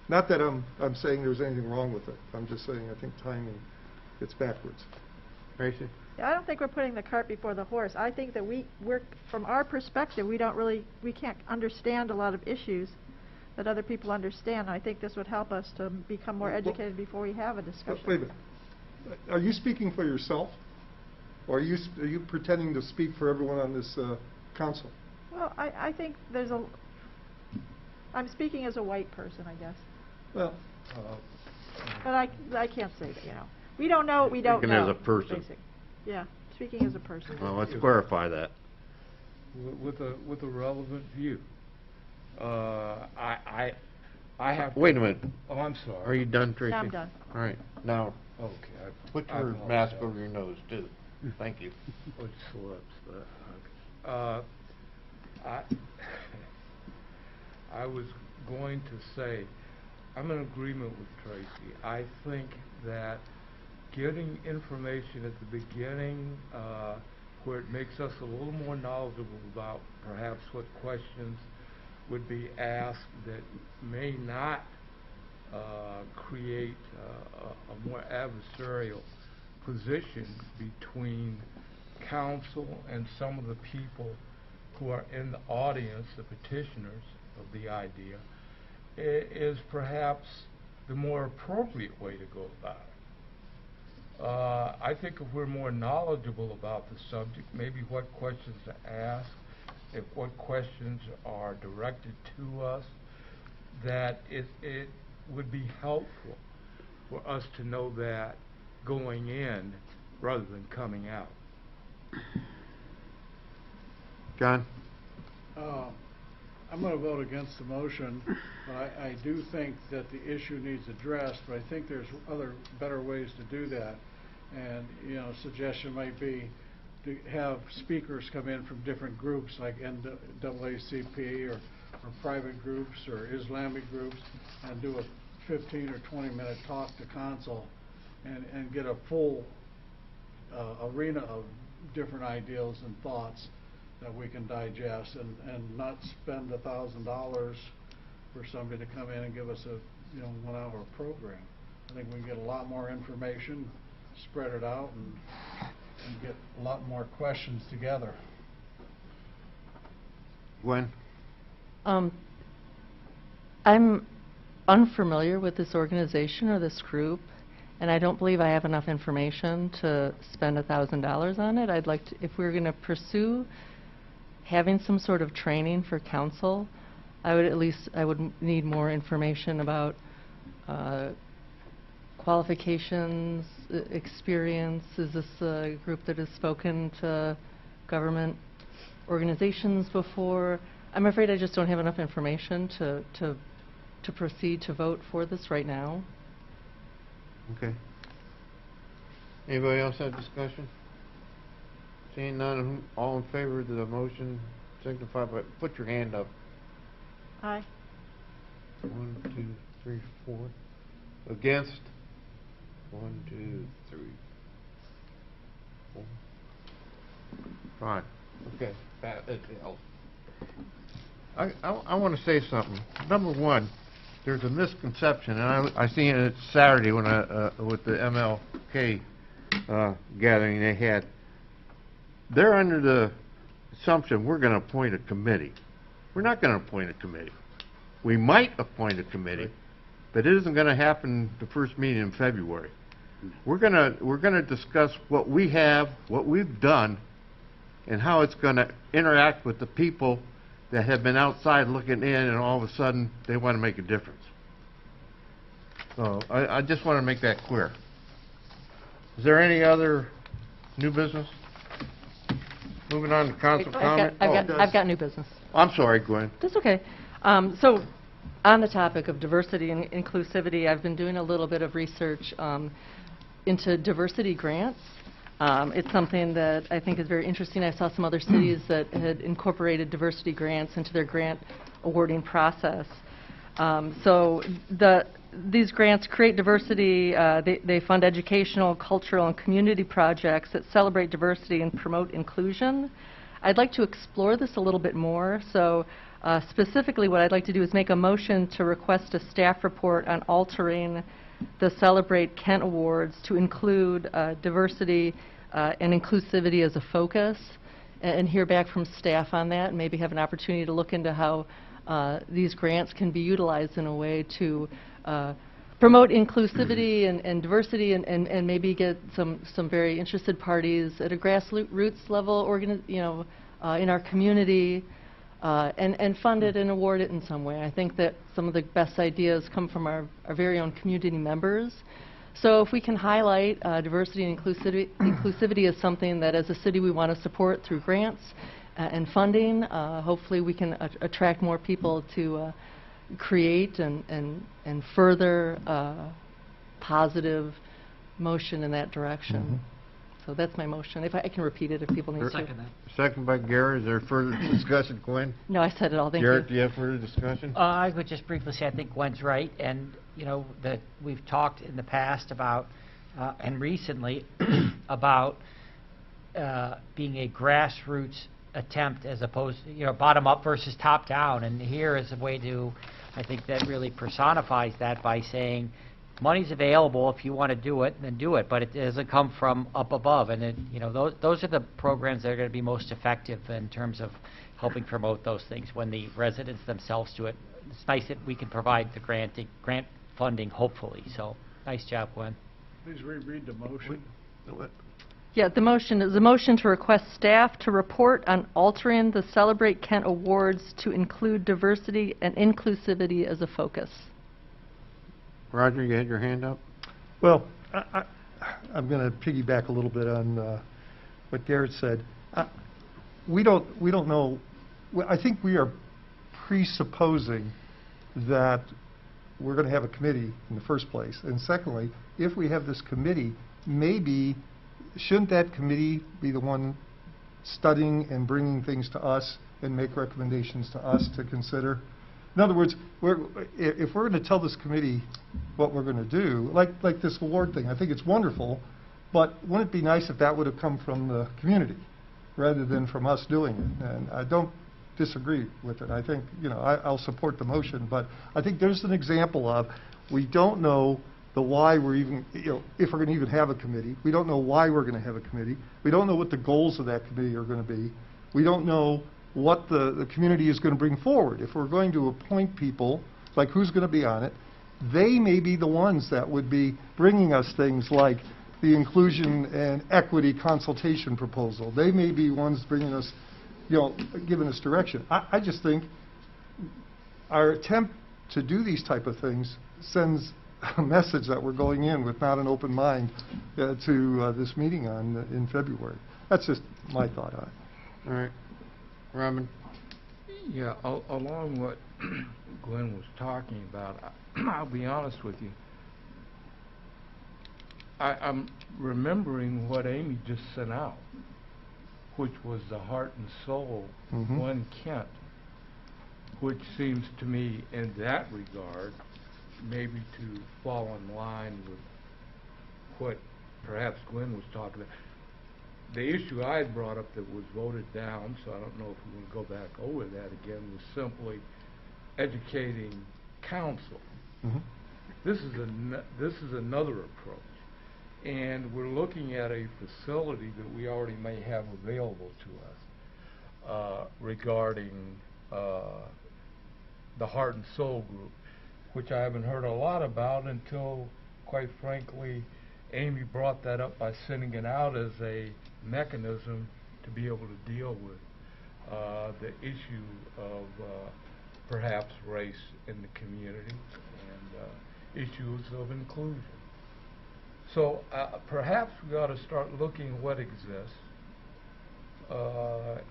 Not that I'm saying there's anything wrong with it. I'm just saying I think timing, it's backwards.
Tracy?
Yeah, I don't think we're putting the cart before the horse. I think that we're from our perspective, we can't understand a lot of issues that other people understand. I think this would help us to become more educated before we have a discussion.
Wait a minute. Are you speaking for yourself? Or are you pretending to speak for everyone on this council?
Well, I think I'm speaking as a white person, I guess.
Well,
but I can't say that, We don't know what we don't
Speaking
know.
as a person.
Basic. Yeah, speaking as a person.
Well, let's clarify that.
With a relevant view. I have.
Wait a minute.
Oh, I'm sorry.
Are you done, Tracy?
Yeah, I'm done.
All right. Now,
Okay.
put
I
your
apologize.
mask over your nose, too. Thank you.
Which slips, but, I was going to say, I'm in agreement with Tracy. I think that getting information at the beginning, where it makes us a little more knowledgeable about perhaps what questions would be asked that may not create a more adversarial position between council and some of the people who are in the audience, the petitioners of the idea, is perhaps the more appropriate way to go about it. I think if we're more knowledgeable about the subject, maybe what questions to ask, if what questions are directed to us, that it would be helpful for us to know that going in rather than coming out.
John?
I'm going to vote against the motion, but I do think that the issue needs addressed, but I think there's other better ways to do that. And, you know, suggestion might be to have speakers come in from different groups like NAACP or private groups or Islamic groups and do a 15 or 20-minute talk to council and get a full arena of different ideals and thoughts that we can digest and not spend $1,000 for somebody to come in and give us a 1-hour program. I think we can get a lot more information, spread it out, and get a lot more questions together.
Gwen?
I'm unfamiliar with this organization or this group, and I don't believe I have enough information to spend $1,000 on it. I'd like to, if we're going to pursue having some sort of training for council, I would need more information about qualifications, experience. Is this a group that has spoken to government organizations before? I'm afraid I just don't have enough information to proceed to vote for this right now.
Okay. Anybody else have discussion? Seeing none, all in favor of the motion, signify by, put your hand up.
Aye.
1, 2, 3, 4. Against? 1, 2, 3, 4. Fine. Okay. That helps. I want to say something. Number one, there's a misconception, and I seen it Saturday when with the MLK gathering they had. They're under the assumption we're going to appoint a committee. We're not going to appoint a committee. We might appoint a committee, but it isn't going to happen the first meeting in February. We're going to discuss what we have, what we've done, and how it's going to interact with the people that have been outside looking in, and all of a sudden they want to make a difference. So I just want to make that clear. Is there any other new business? Moving on to council comment.
I've got new business.
I'm sorry, Gwen.
That's okay. So on the topic of diversity and inclusivity, I've been doing a little bit of research into diversity grants. It's something that I think is very interesting. I saw some other cities that had incorporated diversity grants into their grant awarding process. So these grants create diversity. They fund educational, cultural, and community projects that celebrate diversity and promote inclusion. I'd like to explore this a little bit more. So specifically what I'd like to do is make a motion to request a staff report on altering the Celebrate Kent Awards to include diversity and inclusivity as a focus, and hear back from staff on that, and maybe have an opportunity to look into how these grants can be utilized in a way to promote inclusivity and diversity, and maybe get some very interested parties at a grassroots level, in our community, and fund it and award it in some way. I think that some of the best ideas come from our very own community members. So if we can highlight diversity and inclusivity as something that as a city we want to support through grants and funding, hopefully we can attract more people to create and further positive motion in that direction.
Mm-hmm.
So that's my motion. If I can repeat it if people need to.
Second that.
Second by Gary. Is there further discussion, Gwen?
No, I said it all. Thank
Garrett,
you.
do you have further discussion?
I would just briefly say I think Gwen's right, and that we've talked in the past about and recently about being a grassroots attempt as opposed, bottom up versus top down. And here is a way to, I think that really personifies that by saying, money's available if you want to do it, then do it, but it doesn't come from up above. And those are the programs that are going to be most effective in terms of helping promote those things when the residents themselves do it. It's nice that we can provide the grant funding, hopefully. So, nice job, Gwen.
Please reread the motion.
Yeah, the motion is a motion to request staff to report on altering the Celebrate Kent Awards to include diversity and inclusivity as a focus.
Roger, you had your hand up?
Well, I'm going to piggyback a little bit on what Garrett said. We don't know. I think we are presupposing that we're going to have a committee in the first place. And secondly, if we have this committee, maybe shouldn't that committee be the one studying and bringing things to us and make recommendations to us to consider? In other words, if we're going to tell this committee what we're going to do, like this award thing, I think it's wonderful, but wouldn't it be nice if that would have come from the community rather than from us doing it? And I don't disagree with it. I think, I'll support the motion, but I think there's an example of we don't know the why we're even, if we're going to even have a committee. We don't know why we're going to have a committee. We don't know what the goals of that committee are going to be. We don't know what the community is going to bring forward. If we're going to appoint people, like who's going to be on it, they may be the ones that would be bringing us things like the inclusion and equity consultation proposal. They may be ones bringing us, giving us direction. I just think our attempt to do these type of things sends a message that we're going in with not an open mind to this meeting in February. That's just my thought on it.
All right. Robin?
Yeah, along what Glenn was talking about, I'll be honest with you. I'm remembering what Amy just sent out, which was the heart and soul, Glenn Kent, which seems to me in that regard maybe to fall in line with what perhaps Glenn was talking about. The issue I had brought up that was voted down, so I don't know if we can go back over that again, was simply educating council. This is another approach. And we're looking at a facility that we already may have available to us regarding the Heart and Soul group, which I haven't heard a lot about until, quite frankly, Amy brought that up by sending it out as a mechanism to be able to deal with the issue of perhaps race in the community and issues of inclusion. So perhaps we ought to start looking at what exists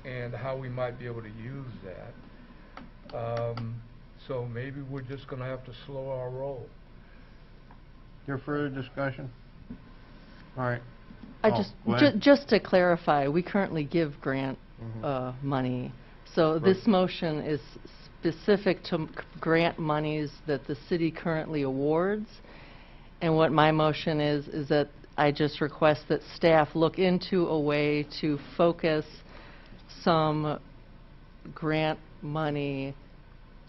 and how we might be able to use that. So maybe we're just going to have to slow our roll.
Your further discussion? All right.
Just to clarify, we currently give grant money. So this motion is specific to grant monies that the city currently awards. And what my motion is that I just request that staff look into a way to focus some grant money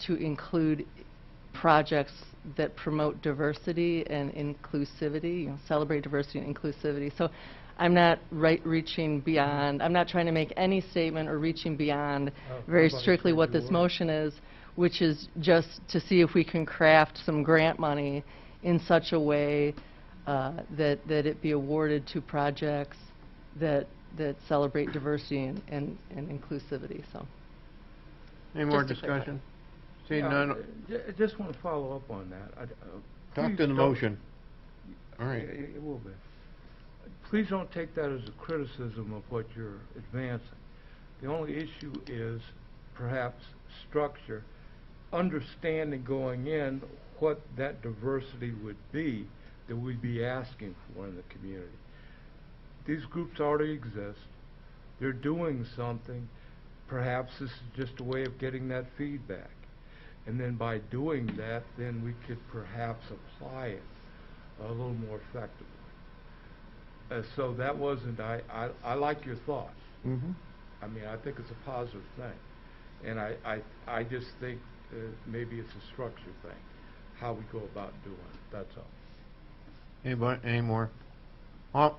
to include projects that promote diversity and inclusivity, celebrate diversity and inclusivity. So I'm not reaching beyond, I'm not trying to make any statement or reaching beyond very strictly what this motion is, which is just to see if we can craft some grant money in such a way that it be awarded to projects that celebrate diversity and inclusivity. So,
any more discussion? See none.
I just want to follow up on that.
Talk to the motion. All right.
It will be. Please don't take that as a criticism of what you're advancing. The only issue is perhaps structure, understanding going in what that diversity would be that we'd be asking for in the community. These groups already exist. They're doing something. Perhaps this is just a way of getting that feedback. And then by doing that, then we could perhaps apply it a little more effectively. So that wasn't, I like your thought. I mean, I think it's a positive thing. And I just think maybe it's a structure thing, how we go about doing it, that's all.
Anybody, any more? Oh,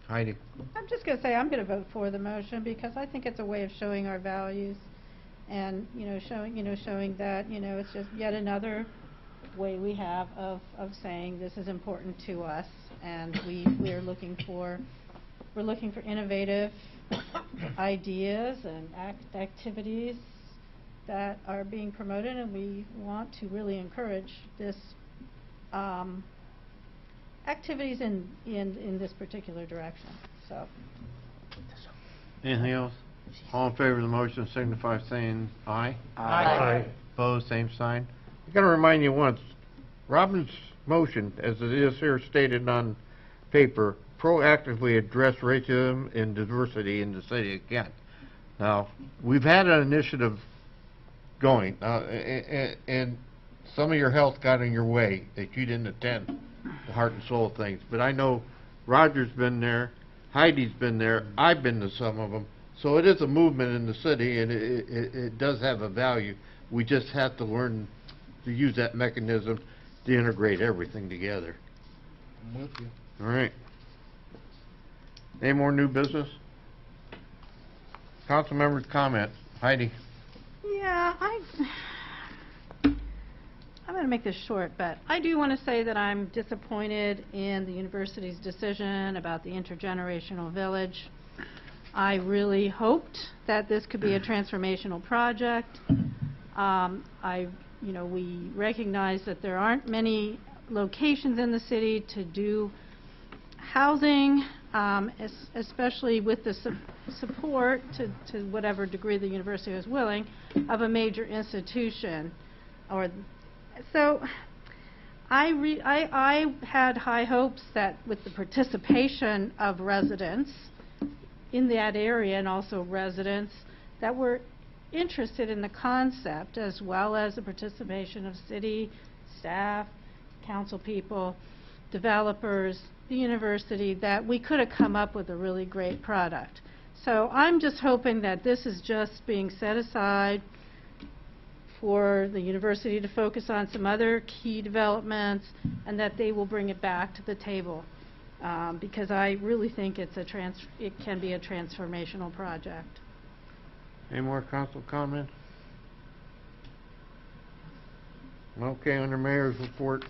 Heidi.
I'm just going to say I'm going to vote for the motion because I think it's a way of showing our values and, showing that, it's just yet another way we have of saying this is important to us, and we're looking for innovative ideas and activities that are being promoted, and we want to really encourage this activities in this particular direction. So.
Anything else? All in favor of the motion signify by saying aye.
Aye.
Opposed, same sign. I got to remind you once, Robin's motion, as it is here stated on paper, proactively address racism and diversity in the city of Kent. Now, we've had an initiative going, and some of your health got in your way that you didn't attend the heart and soul things. But I know Roger's been there, Heidi's been there, I've been to some of them. So it is a movement in the city, and it does have a value. We just have to learn to use that mechanism to integrate everything together.
I'm with you.
All right. Any more new business? Council members' comments. Heidi.
Yeah, I'm going to make this short, but I do want to say that I'm disappointed in the university's decision about the intergenerational village. I really hoped that this could be a transformational project. We recognize that there aren't many locations in the city to do housing, especially with the support, to whatever degree the university is willing, of a major institution. So I had high hopes that with the participation of residents in that area, and also residents that were interested in the concept, as well as the participation of city staff, council people, developers, the university, that we could have come up with a really great product. So I'm just hoping that this is just being set aside for the university to focus on some other key developments, and that they will bring it back to the table, because I really think it can be a transformational project.
Any more council comments? Okay, under mayor's report,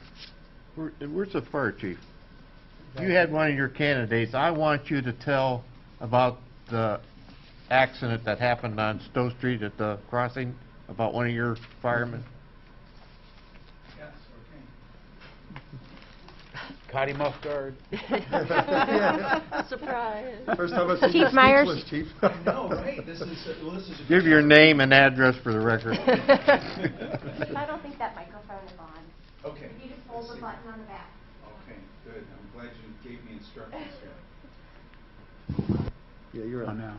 where's the fire chief? You had one of your candidates. I want you to tell about the accident that happened on Stowe Street at the crossing, about one of your firemen.
Yes,
Cotty Mustard.
Surprise.
First time I've seen
Chief
you
Myers.
speechless, Chief.
No, right, this is a
Give your name and address for the record.
I don't think that microphone is on.
Okay.
If you just hold the button on the back.
Okay, good. I'm glad you gave me instructions here.
Yeah, you're
Oh,
on.
now.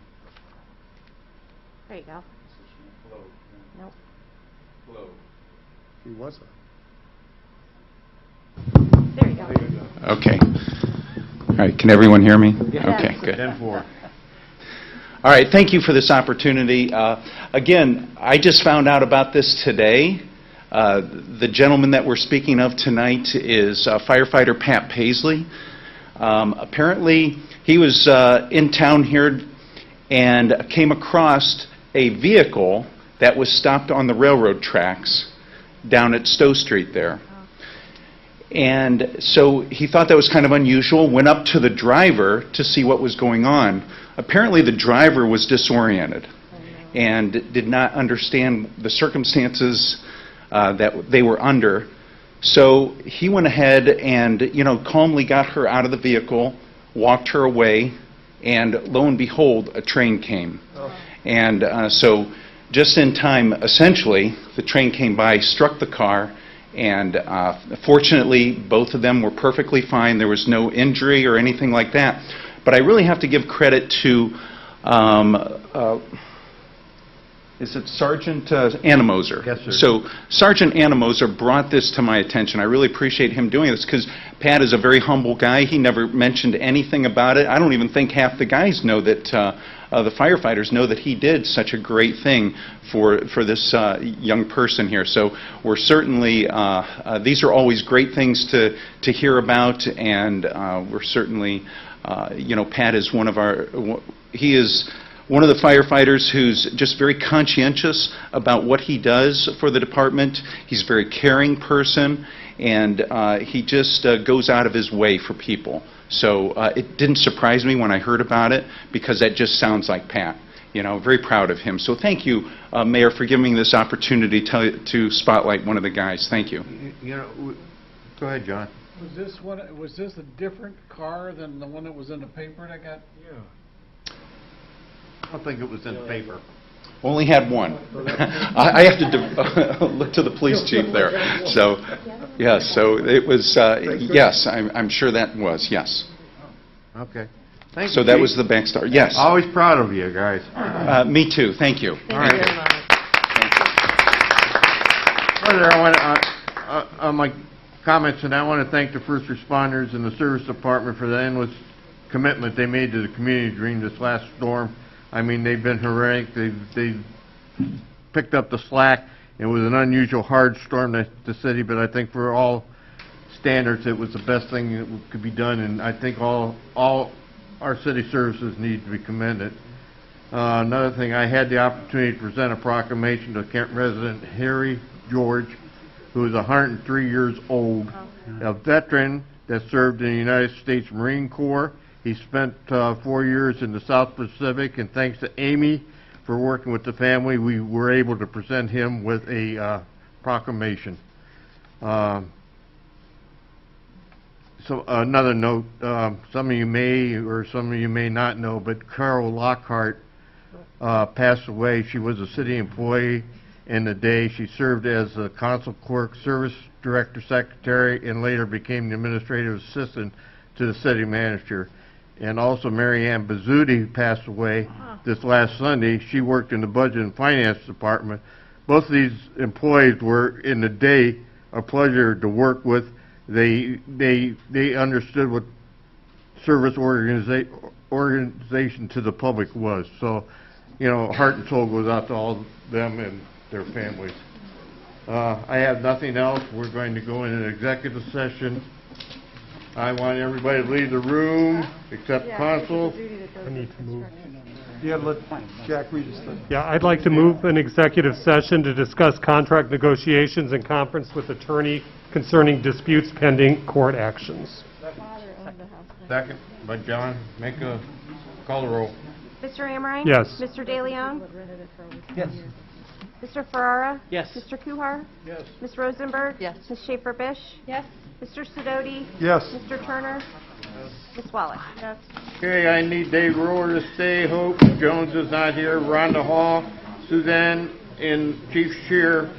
There you go.
Flow.
Nope.
Flow.
He was
There you go.
Okay. All right, can everyone hear me? Okay, good.
10-4.
All right, thank you for this opportunity. Again, I just found out about this today. The gentleman that we're speaking of tonight is firefighter Pat Paisley. Apparently, he was in town here and came across a vehicle that was stopped on the railroad tracks down at Stowe Street there. And so he thought that was kind of unusual, went up to the driver to see what was going on. Apparently the driver was disoriented and did not understand the circumstances that they were under. So he went ahead and, calmly got her out of the vehicle, walked her away, and lo and behold, a train came. Oh. And so just in time, essentially, the train came by, struck the car, and fortunately, both of them were perfectly fine. There was no injury or anything like that. But I really have to give credit to, is it Sergeant Anamoser?
Yes, sir.
So Sergeant Anamoser brought this to my attention. I really appreciate him doing this because Pat is a very humble guy. He never mentioned anything about it. I don't even think half the guys know that the firefighters know that he did such a great thing for this young person here. So we're certainly, these are always great things to hear about, and we're certainly, Pat is he is one of the firefighters who's just very conscientious about what he does for the department. He's a very caring person, and he just goes out of his way for people. So it didn't surprise me when I heard about it, because that just sounds like Pat. Very proud of him. So thank you, Mayor, for giving me this opportunity to spotlight one of the guys. Thank you.
Go ahead, John.
Was this a different car than the one that was in the paper that got? Yeah.
I don't think it was in the paper.
Only had one. I have to look to the police chief there. So, yes, so it was, yes, I'm sure that was, yes.
Okay. Thank you,
So that
Chief.
was the backstory, yes.
Always proud of you guys.
Me too, thank you.
Thank you very much.
Further, on my comments, and I want to thank the first responders and the service department for the endless commitment they made to the community during this last storm. I mean, they've been heroic. They've picked up the slack. It was an unusual hard storm to the city, but I think for all standards, it was the best thing that could be done, and I think all our city services need to be commended. Another thing, I had the opportunity to present a proclamation to Kent resident Harry George, who is 103 years old, a veteran that served in the United States Marine Corps. He spent 4 years in the South Pacific, and thanks to Amy for working with the family, we were able to present him with a proclamation. So another note, some of you may or some of you may not know, but Carol Lockhart passed away. She was a city employee in the day. She served as a consul clerk, service director, secretary, and later became the administrative assistant to the city manager. And also Mary Ann Bazzuti passed away this last Sunday. She worked in the budget and finance department. Both of these employees were, in the day, a pleasure to work with. They understood what service organization to the public was. So, heart and soul goes out to all of them and their families. I have nothing else. We're going to go in an executive session. I want everybody to leave the room except council.
I need to move.
Yeah, let Jack read his thing.
Yeah, I'd like to move an executive session to discuss contract negotiations in conference with attorney concerning disputes pending court actions.
Second by John. Call the roll.
Mr. Amrine?
Yes.
Mr. De Leon?
Yes.
Mr. Ferrara?
Yes.
Mr. Kuhar?
Yes.
Ms. Rosenberg?
Yes.
Ms. Schaefer-Bish?
Yes.
Mr. Sidoti?
Yes.
Mr. Turner? Ms. Wallach?
Yes.
Okay, I need Dave Roller to stay. Hope Jones is not here. Rhonda Hall, Suzanne, and Chief Shear